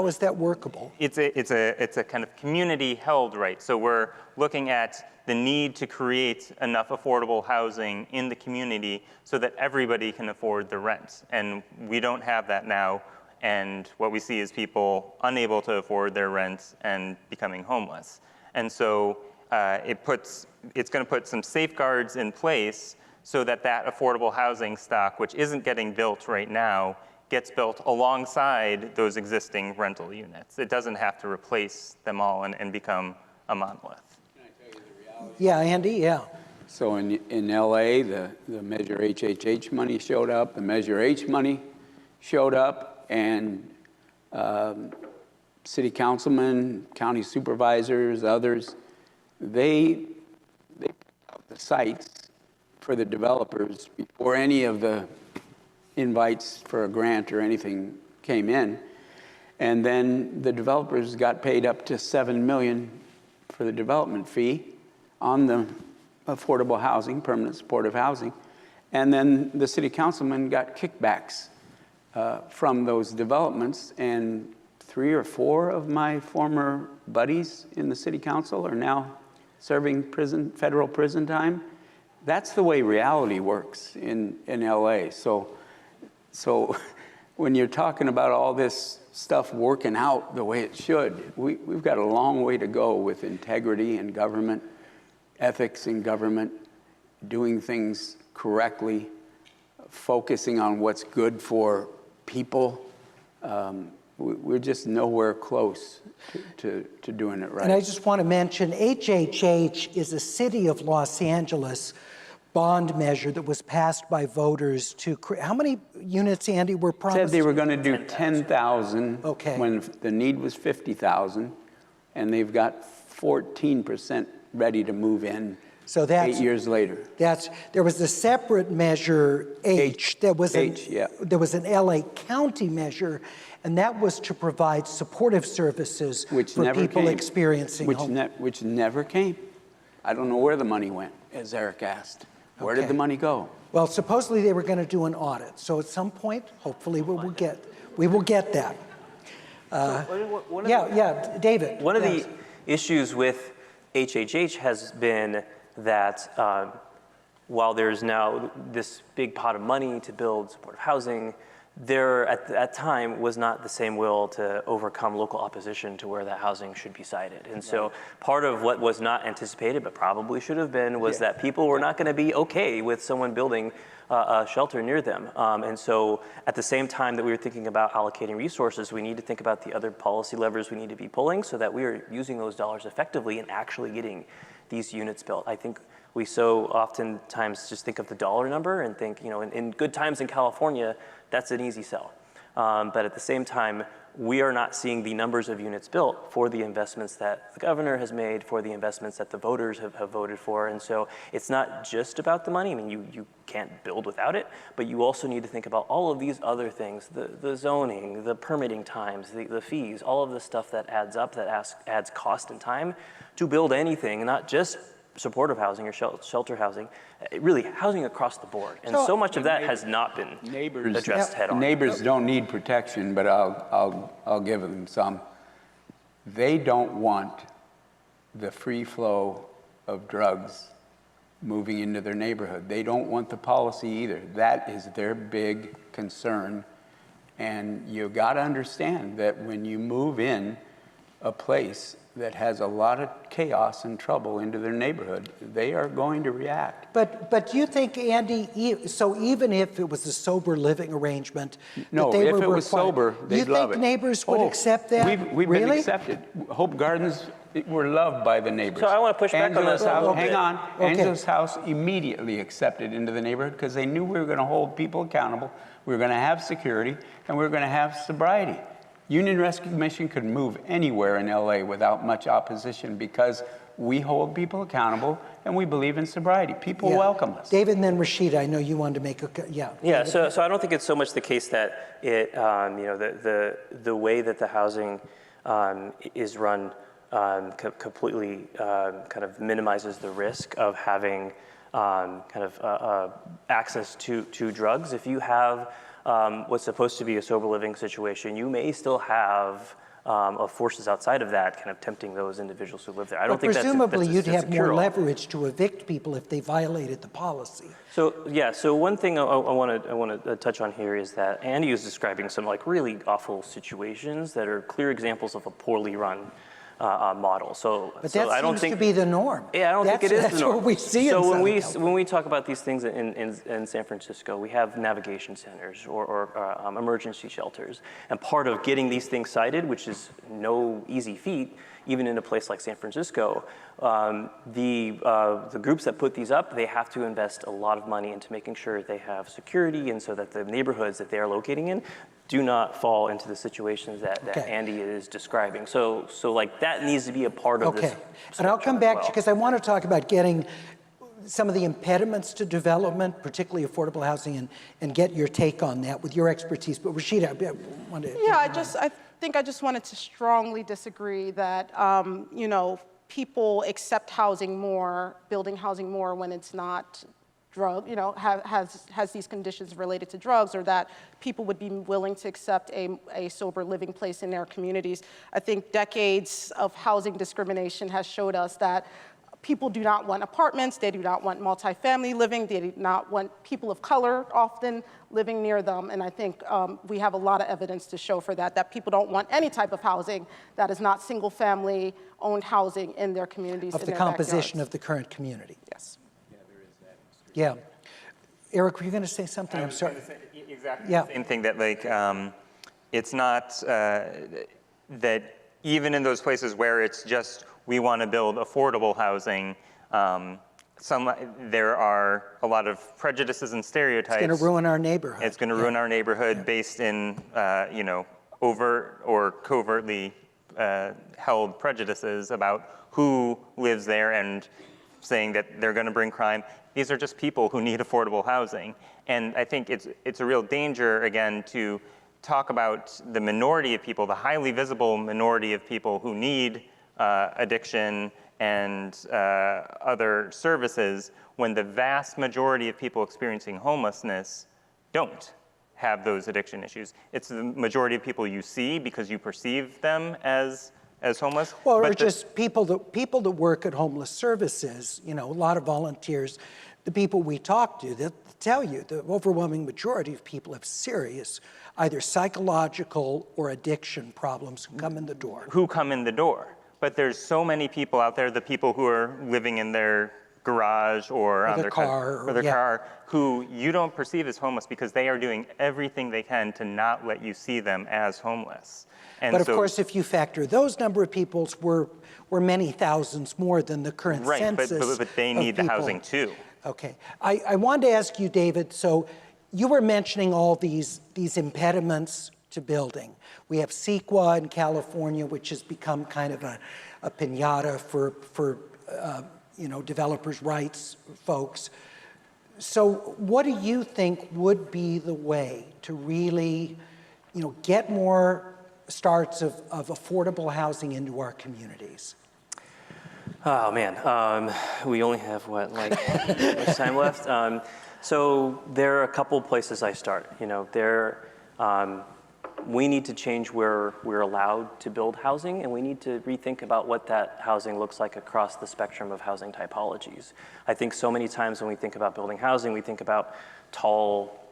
is that workable? It's a kind of community-held right. So we're looking at the need to create enough affordable housing in the community so that everybody can afford the rent. And we don't have that now. And what we see is people unable to afford their rent and becoming homeless. And so it's going to put some safeguards in place so that that affordable housing stock, which isn't getting built right now, gets built alongside those existing rental units. It doesn't have to replace them all and become a monolith. Can I tell you the reality? Yeah, Andy, yeah. So in LA, the Measure HHH money showed up, the Measure H money showed up, and city councilmen, county supervisors, others, they put out the sites for the developers before any of the invites for a grant or anything came in. And then the developers got paid up to $7 million for the development fee on the affordable housing, permanent supportive housing. And then the city councilmen got kickbacks from those developments. And 3 or 4 of my former buddies in the city council are now serving federal prison time. That's the way reality works in LA. So when you're talking about all this stuff working out the way it should, we've got a long way to go with integrity in government, ethics in government, doing things correctly, focusing on what's good for people. We're just nowhere close to doing it right. And I just want to mention, HHH is a City of Los Angeles bond measure that was passed by voters to create. How many units, Andy, were promised? Said they were going to do 10,000 Okay. when the need was 50,000, and they've got 14% ready to move in. So that's 8 years later. There was a separate measure H. There was an LA County measure, and that was to provide supportive services for people experiencing homelessness. Which never came. I don't know where the money went, as Eric asked. Where did the money go? Well, supposedly they were going to do an audit. So at some point, hopefully we will get that. David. One of the issues with HHH has been that while there's now this big pot of money to build supportive housing, there at that time was not the same will to overcome local opposition to where that housing should be sited. And so part of what was not anticipated, but probably should have been, was that people were not going to be okay with someone building a shelter near them. And so at the same time that we were thinking about allocating resources, we need to think about the other policy levers we need to be pulling so that we are using those dollars effectively and actually getting these units built. I think we so oftentimes just think of the dollar number and think, in good times in California, that's an easy sell. But at the same time, we are not seeing the numbers of units built for the investments that the governor has made, for the investments that the voters have voted for. And so it's not just about the money. I mean, you can't build without it, but you also need to think about all of these other things, the zoning, the permitting times, the fees, all of the stuff that adds up, that adds cost and time to build anything, not just supportive housing or shelter housing, really housing across the board. And so much of that has not been addressed head on. Neighbors don't need protection, but I'll give them some. They don't want the free flow of drugs moving into their neighborhood. They don't want the policy either. That is their big concern. And you got to understand that when you move in a place that has a lot of chaos and trouble into their neighborhood, they are going to react. But do you think, Andy, so even if it was a sober living arrangement, No, that they if were it was required- sober, they'd love it. You think neighbors would accept that? We've really? been accepted. Hope Gardens were loved by the neighbors. So I want to push back on Angela's that a house, little hang bit. on. Okay. Angela's house immediately accepted into the neighborhood because they knew we were going to hold people accountable, we were going to have security, and we were going to have sobriety. Union Rescue Mission could move anywhere in LA without much opposition because we hold people accountable and we believe in sobriety. People Yeah. welcome us. David and then Rashida, I know you wanted to make a, yeah. Yeah, so I don't think it's so much the case that it, the way that the housing is run completely kind of minimizes the risk of having access to drugs. If you have what's supposed to be a sober living situation, you may still have forces outside of that kind of tempting those individuals who live there. I don't think Presumably you'd that's a have more cure-all. leverage to evict people if they violated the policy. So yeah, so one thing I want to touch on here is that Andy was describing some like really awful situations that are clear examples of a poorly run model. But So that I don't seems think to be the norm. Yeah, I don't think it is That's the norm. what we see so in when Southern when we talk about these things in San Francisco, we have navigation centers or emergency shelters, and part of getting these things sited, which is no easy feat, even in a place like San Francisco, the groups that put these up, they have to invest a lot of money into making sure they have security, and so that the neighborhoods that they are locating in do not fall into the situations that Okay. Andy is describing. So like that needs to be a part of this. Okay, and I'll come structure back as to, well. because I want to talk about getting some of the impediments to development, particularly affordable housing, and get your take on that with your expertise. But Rashida, I wanted to. Yeah, I think I just wanted to strongly disagree that, people accept housing more, building housing more when it's not has these conditions related to drugs, or that people would be willing to accept a sober living place in their communities. I think decades of housing discrimination has showed us that people do not want apartments, they do not want multifamily living, they do not want people of color often living near them, and I think we have a lot of evidence to show for that people don't want any type of housing that is not single-family owned housing in their communities, Of in the their composition backyards. of the current community. Yes. Yeah. Eric, were you going to say something? I'm sorry. Exactly Yeah. the same thing, that like it's not that even in those places where it's just we want to build affordable housing, there are a lot of prejudices and stereotypes. It's going to ruin our neighborhood. It's going to ruin our neighborhood based in overt or covertly held prejudices about who lives there, and saying that they're going to bring crime. These are just people who need affordable housing. And I think it's a real danger, again, to talk about the minority of people, the highly visible minority of people who need addiction and other services, when the vast majority of people experiencing homelessness don't have those addiction issues. It's the majority of people you see because you perceive them as homeless. Well, but or just people that work at homeless services, a lot of volunteers, the people we talk to, that tell you the overwhelming majority of people have serious, either psychological or addiction problems who come in the door. But there's so many people out there, the people who are living in their garage or on their car, who you don't perceive as homeless because they are doing everything they can to not let you see them as homeless. And But of course, if you factor those number of people, we're many thousands more than the current census. But they need the housing too. Okay. I wanted to ask you, David, so you were mentioning all these impediments to building. We have CEQA in California, which has become kind of a piñata for developers' rights folks. So what do you think would be the way to really, get more starts of affordable housing into our communities? Oh man, we only have much time left? So there are a couple places I start. We need to change where we're allowed to build housing, and we need to rethink about what that housing looks like across the spectrum of housing typologies. I think so many times when we think about building housing, we think about tall,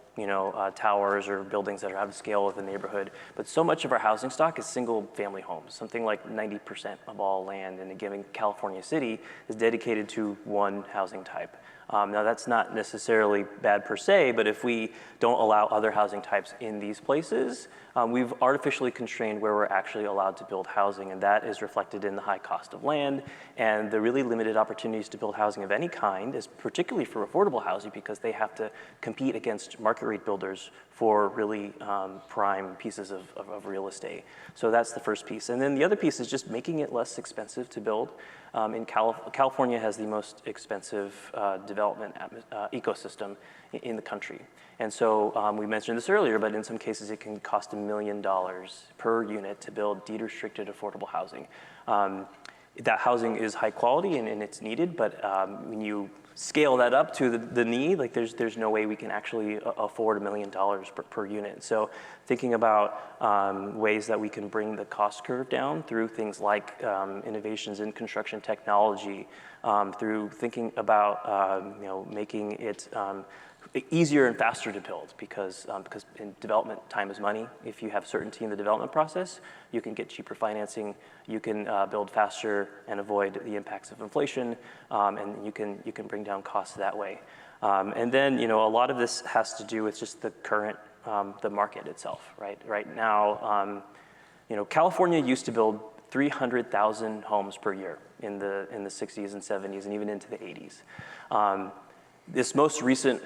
towers or buildings that are out of scale with the neighborhood. But so much of our housing stock is single-family homes. Something like 90% of all land in a given California city is dedicated to one housing type. Now that's not necessarily bad per se, but if we don't allow other housing types in these places, we've artificially constrained where we're actually allowed to build housing, and that is reflected in the high cost of land and the really limited opportunities to build housing of any kind, is particularly for affordable housing, because they have to compete against market rate builders for really prime pieces of real estate. So that's the first piece. And then the other piece is just making it less expensive to build. California has the most expensive development ecosystem in the country. And so we mentioned this earlier, but in some cases it can cost $1 million per unit to build deed-restricted affordable housing. That housing is high quality and it's needed, but when you scale that up to the need, like there's no way we can actually afford $1 million per unit. So thinking about ways that we can bring the cost curve down through things like innovations in construction technology, through thinking about making it easier and faster to build, because in development, time is money. If you have certainty in the development process, you can get cheaper financing, you can build faster and avoid the impacts of inflation, and you can bring down costs that way. And then a lot of this has to do with just the current the market itself, right? Right now, California used to build 300,000 homes per year in the 60s and 70s and even into the 80s. This most recent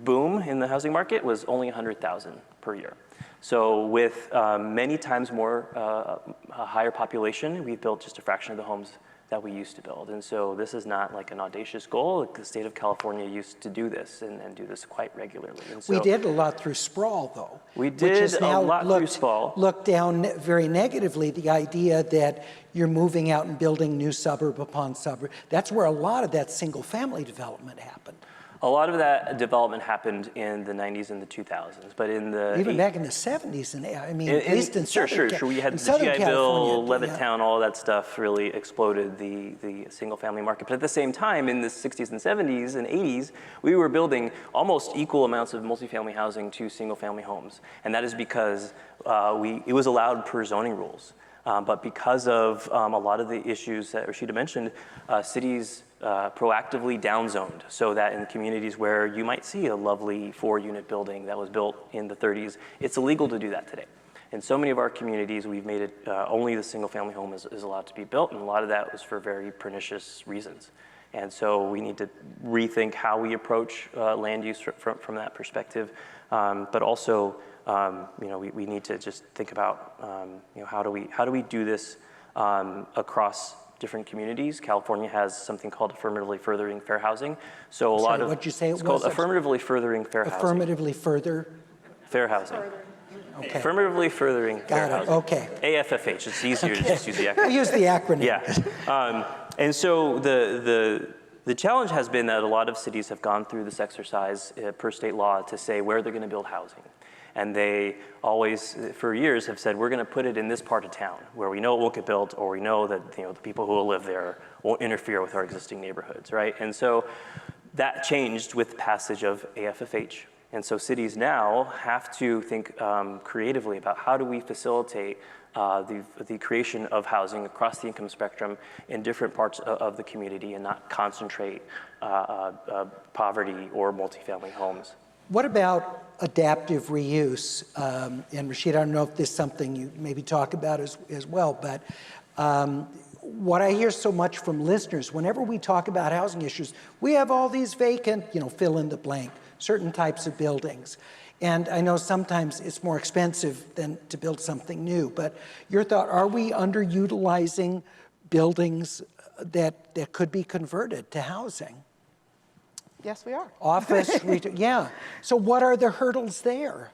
boom in the housing market was only 100,000 per year. So with many times more a higher population, we've built just a fraction of the homes that we used to build. And so this is not like an audacious goal. The state of California used to do this and do this quite regularly. And so we did a lot through sprawl, though. We did a lot through sprawl. Looked down very negatively the idea that you're moving out and building new suburb upon suburb. That's where a lot of that single-family development happened. A lot of that development happened in the 90s and the 2000s, but in the even back in the 70s, and at least in Southern California. We had the GI Bill, Levittown, all that stuff really exploded the single-family market. But at the same time, in the 60s and 70s and 80s, we were building almost equal amounts of multifamily housing to single-family homes, and that is because it was allowed per zoning rules. But because of a lot of the issues that Rashida mentioned, cities proactively downzoned, so that in communities where you might see a lovely 4-unit building that was built in the 30s, it's illegal to do that today. In so many of our communities, we've made it only the single-family home is allowed to be built, and a lot of that was for very pernicious reasons. And so we need to rethink how we approach land use from that perspective, but also we need to just think about how do we do this across different communities. California has something called affirmatively furthering fair housing. So a lot of what'd you say it it's called was? affirmatively furthering fair housing. Affirmatively further. Fair housing. Okay. Affirmatively furthering fair housing. Okay. AFFH. It's easier to just use the acronym. I use the acronym. Yeah. And so the challenge has been that a lot of cities have gone through this exercise per state law to say where they're going to build housing. And they always, for years, have said, we're going to put it in this part of town where we know it won't get built, or we know that the people who will live there won't interfere with our existing neighborhoods, right? And so that changed with the passage of AFFH. And so cities now have to think creatively about how do we facilitate the creation of housing across the income spectrum in different parts of the community and not concentrate poverty or multifamily homes. What about adaptive reuse? And Rashida, I don't know if this is something you maybe talk about as well, but what I hear so much from listeners, whenever we talk about housing issues, we have all these vacant, fill in the blank, certain types of buildings. And I know sometimes it's more expensive than to build something new, but your thought, are we underutilizing buildings that could be converted to housing? Yes, we are. Office, retail, yeah. So what are the hurdles there?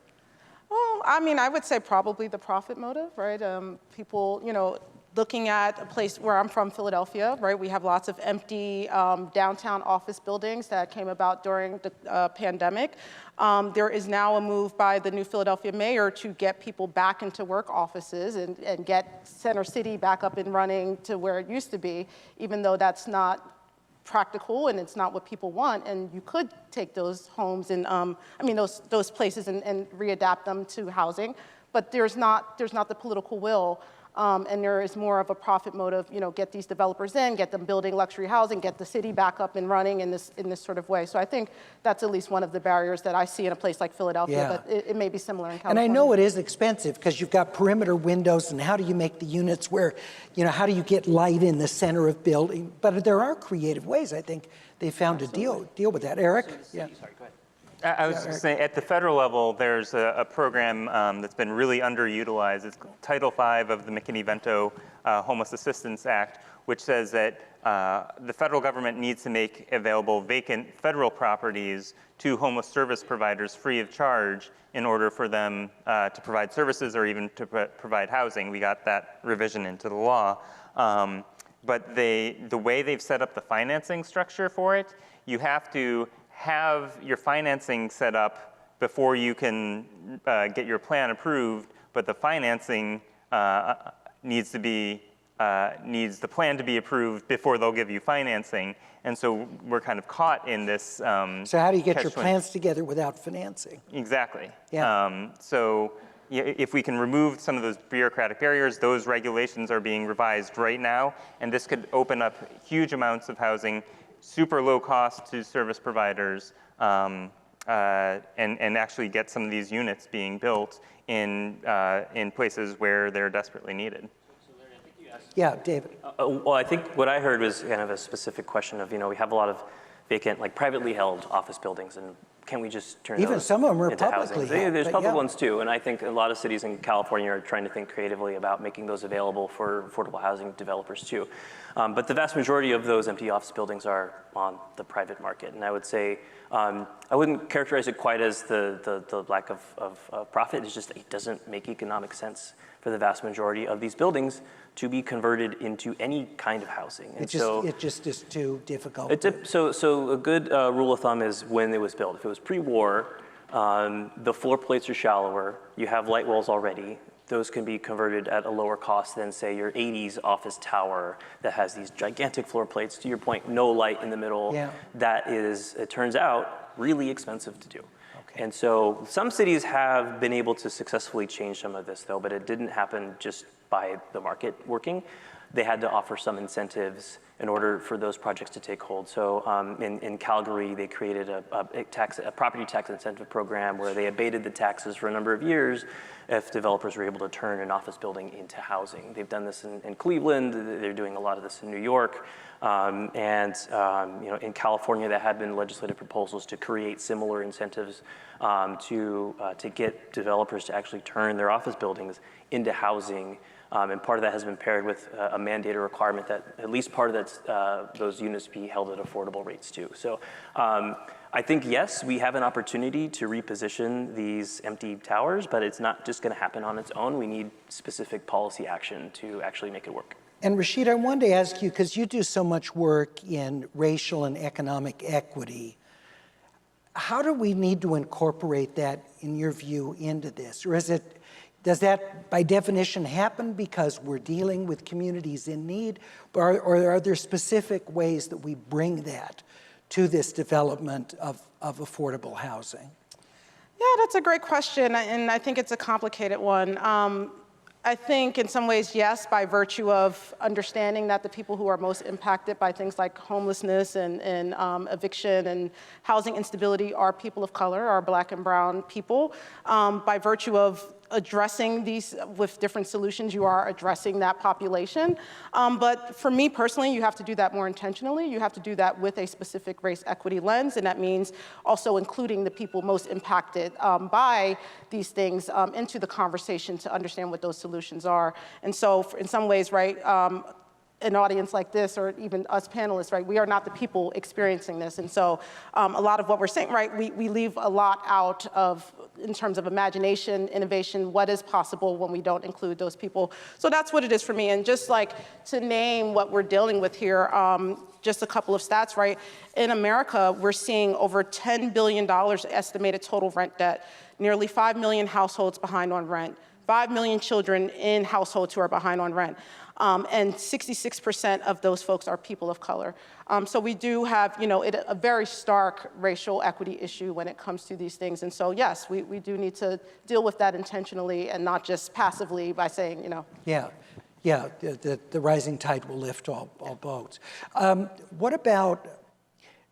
Well, I mean, I would say probably the profit motive, right? People, looking at a place where I'm from, Philadelphia, right? We have lots of empty downtown office buildings that came about during the pandemic. There is now a move by the new Philadelphia mayor to get people back into work offices and get Center City back up and running to where it used to be, even though that's not practical and it's not what people want. And you could take those homes and, those places and readapt them to housing, but there's not the political will. And there is more of a profit motive, get these developers in, get them building luxury housing, get the city back up and running in this sort of way. So I think that's at least one of the barriers that I see in a place like Philadelphia, Yeah. but it may be similar in And California. I know it is expensive because you've got perimeter windows, and how do you make the units where, how do you get light in the center of building? But there are creative ways, I think, they found to deal with that. Eric? Yeah. Sorry, go ahead. I was just saying, at the federal level, there's a program that's been really underutilized. It's Title V of the McKinney-Vento Homeless Assistance Act, which says that the federal government needs to make available vacant federal properties to homeless service providers free of charge in order for them to provide services or even to provide housing. We got that revision into the law. But the way they've set up the financing structure for it, you have to have your financing set up before you can get your plan approved, but the financing needs the plan to be approved before they'll give you financing. And so we're kind of caught in this. So how do you get your catch-22. plans together without financing? Exactly. Yeah. So if we can remove some of those bureaucratic barriers, those regulations are being revised right now, and this could open up huge amounts of housing, super low cost to service providers, and actually get some of these units being built in places where they're desperately needed. Yeah, David. Well, I think what I heard was kind of a specific question of, we have a lot of vacant, like privately held office buildings, and can we just turn Even those some of them are into housing? publicly held, There's but public yeah. ones too, and I think a lot of cities in California are trying to think creatively about making those available for affordable housing developers too. But the vast majority of those empty office buildings are on the private market, and I would say I wouldn't characterize it quite as the lack of profit. It's just it doesn't make economic sense for the vast majority of these buildings to be converted into any kind of housing. And It just is too difficult. So a good rule of thumb is when it was built. If it was pre-war, the floor plates are shallower. You have light walls already. Those can be converted at a lower cost than, say, your 80s office tower that has these gigantic floor plates. To your point, no light in the middle. Yeah. That is, it turns out, really expensive to do. Okay. And so some cities have been able to successfully change some of this, though, but it didn't happen just by the market working. They had to offer some incentives in order for those projects to take hold. So in Calgary, they created a property tax incentive program where they abated the taxes for a number of years if developers were able to turn an office building into housing. They've done this in Cleveland. They're doing a lot of this in New York. In California, there have been legislative proposals to create similar incentives to get developers to actually turn their office buildings into housing. And part of that has been paired with a mandated requirement that at least part of those units be held at affordable rates too. So I think, yes, we have an opportunity to reposition these empty towers, but it's not just going to happen on its own. We need specific policy action to actually make it work. And Rashid, I wanted to ask you, because you do so much work in racial and economic equity, how do we need to incorporate that, in your view, into this? Or does that, by definition, happen because we're dealing with communities in need? Or are there specific ways that we bring that to this development of affordable housing? Yeah, that's a great question, and I think it's a complicated one. I think in some ways, yes, by virtue of understanding that the people who are most impacted by things like homelessness and eviction and housing instability are people of color, are Black and brown people. By virtue of addressing these with different solutions, you are addressing that population. But for me personally, you have to do that more intentionally. You have to do that with a specific race equity lens, and that means also including the people most impacted by these things into the conversation to understand what those solutions are. And so in some ways, right, an audience like this, or even us panelists, right, we are not the people experiencing this. And so a lot of what we're saying, right, we leave a lot out of, in terms of imagination, innovation, what is possible when we don't include those people. So that's what it is for me. And just like to name what we're dealing with here, just a couple of stats, right? In America, we're seeing over $10 billion estimated total rent debt, nearly 5 million households behind on rent, 5 million children in households who are behind on rent. And 66% of those folks are people of color. So we do have, a very stark racial equity issue when it comes to these things. And so, yes, we do need to deal with that intentionally and not just passively by saying, Yeah, the rising tide will lift all boats. What about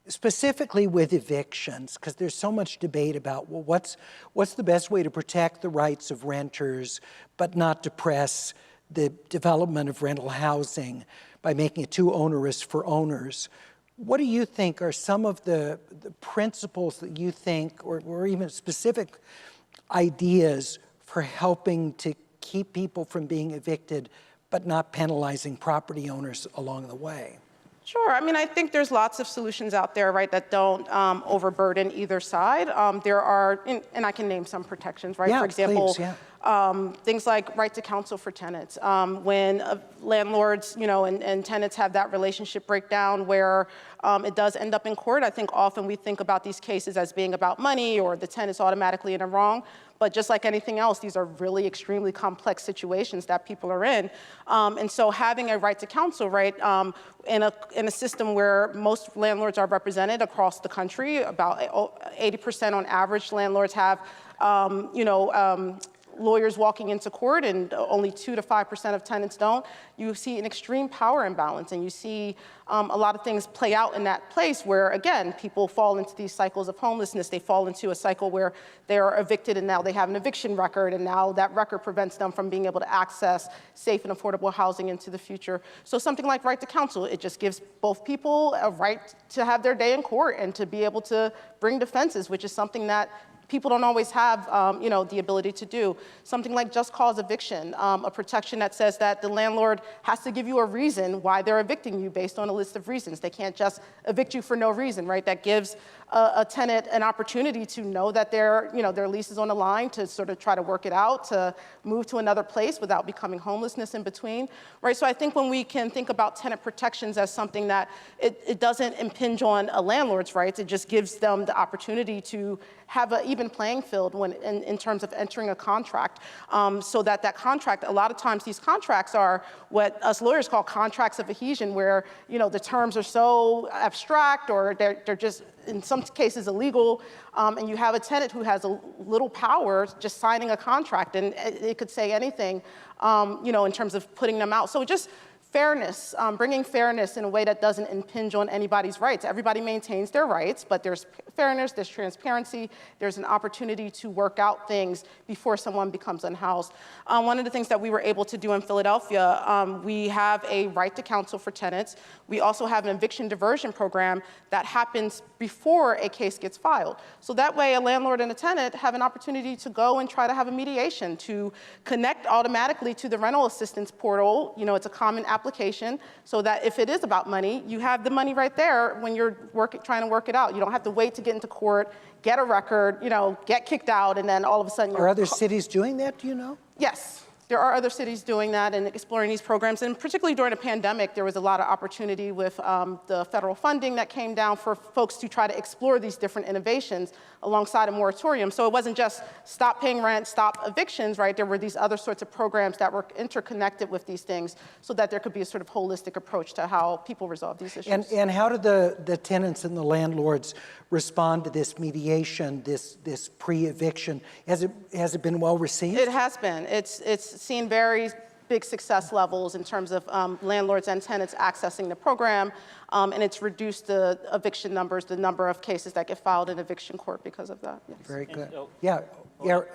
specifically with evictions? Because there's so much debate about, well, what's the best way to protect the rights of renters but not depress the development of rental housing by making it too onerous for owners. What do you think are some of the principles that you think, or even specific ideas for helping to keep people from being evicted but not penalizing property owners along the way? Sure. I mean, I think there's lots of solutions out there, right, that don't overburden either side. There are, and I can name some protections, right? Yeah, for example, please, things like right to counsel for tenants. When landlords, and tenants have that relationship breakdown where it does end up in court, I think often we think about these cases as being about money or the tenant's automatically in the wrong. But just like anything else, these are really extremely complex situations that people are in. And so having a right to counsel, right, in a system where most landlords are represented across the country, about 80% on average landlords have, lawyers walking into court, and only 2 to 5% of tenants don't, you see an extreme power imbalance, and you see a lot of things play out in that place where, again, people fall into these cycles of homelessness. They fall into a cycle where they are evicted, and now they have an eviction record, and now that record prevents them from being able to access safe and affordable housing into the future. So something like right to counsel, it just gives both people a right to have their day in court and to be able to bring defenses, which is something that people don't always have, the ability to do. Something like just cause eviction, a protection that says that the landlord has to give you a reason why they're evicting you based on a list of reasons. They can't just evict you for no reason, right? That gives a tenant an opportunity to know that their lease is on the line, to sort of try to work it out, to move to another place without becoming homelessness in between, right? So I think when we can think about tenant protections as something that it doesn't impinge on a landlord's rights, it just gives them the opportunity to have an even playing field when in terms of entering a contract, so that contract, a lot of times these contracts are what us lawyers call contracts of adhesion, where the terms are so abstract, or they're just in some cases illegal, and you have a tenant who has a little power just signing a contract, and it could say anything, in terms of putting them out. So just fairness, bringing fairness in a way that doesn't impinge on anybody's rights. Everybody maintains their rights, but there's fairness, there's transparency, there's an opportunity to work out things before someone becomes unhoused. One of the things that we were able to do in Philadelphia, we have a right to counsel for tenants. We also have an eviction diversion program that happens before a case gets filed. So that way a landlord and a tenant have an opportunity to go and try to have a mediation, to connect automatically to the rental assistance portal. It's a common application, so that if it is about money, you have the money right there when you're trying to work it out. You don't have to wait to get into court, get a record, get kicked out, and then all of a sudden Are other cities doing that, do you know? Yes. There are other cities doing that and exploring these programs, and particularly during the pandemic, there was a lot of opportunity with the federal funding that came down for folks to try to explore these different innovations alongside a moratorium. So it wasn't just stop paying rent, stop evictions, right? There were these other sorts of programs that were interconnected with these things, so that there could be a sort of holistic approach to how people resolve these issues. And how did the tenants and the landlords respond to this mediation, this pre-eviction? Has it been well received? It has been. It's seen very big success levels in terms of landlords and tenants accessing the program, and it's reduced the eviction numbers, the number of cases that get filed in eviction court because of that. Yes. Very good. Yeah. Eric,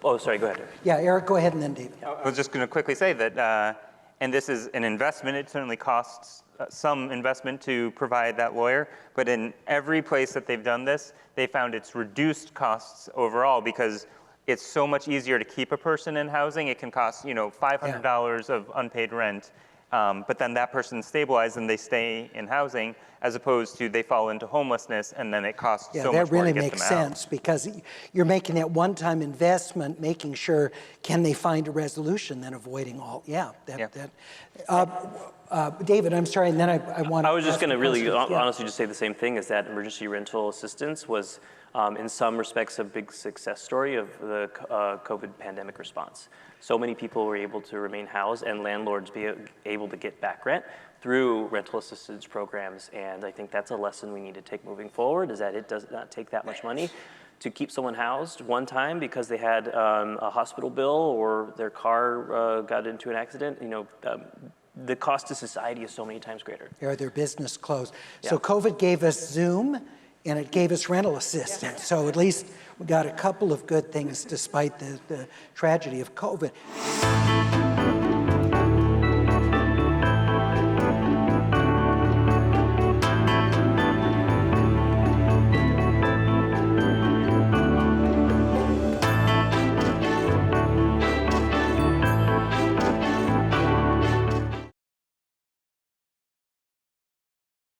Oh, sorry, go ahead. yeah, Eric, go ahead, and then David. I was just going to quickly say that, and this is an investment, it certainly costs some investment to provide that lawyer, but in every place that they've done this, they found it's reduced costs overall because it's so much easier to keep a person in housing. It can cost, $500 of unpaid rent, but then that person's stabilized and they stay in housing, as opposed to they fall into homelessness and then it costs Yeah, so that much more really to get makes them out. sense because you're making that one-time investment, making sure can they find a resolution, then avoiding all. Yeah, David, I'm sorry, and then I want. I was just going to really Yeah. honestly just say the same thing, is that emergency rental assistance was, in some respects, a big success story of the COVID pandemic response. So many people were able to remain housed and landlords be able to get back rent through rental assistance programs. And I think that's a lesson we need to take moving forward, is that it does not take that much money to keep someone housed one time because they had a hospital bill or their car got into an accident. The cost to society is so many times greater. Or their business closed. So Yeah. COVID gave us Zoom and it gave us rental assistance. So at least we got a couple of good things despite the tragedy of COVID.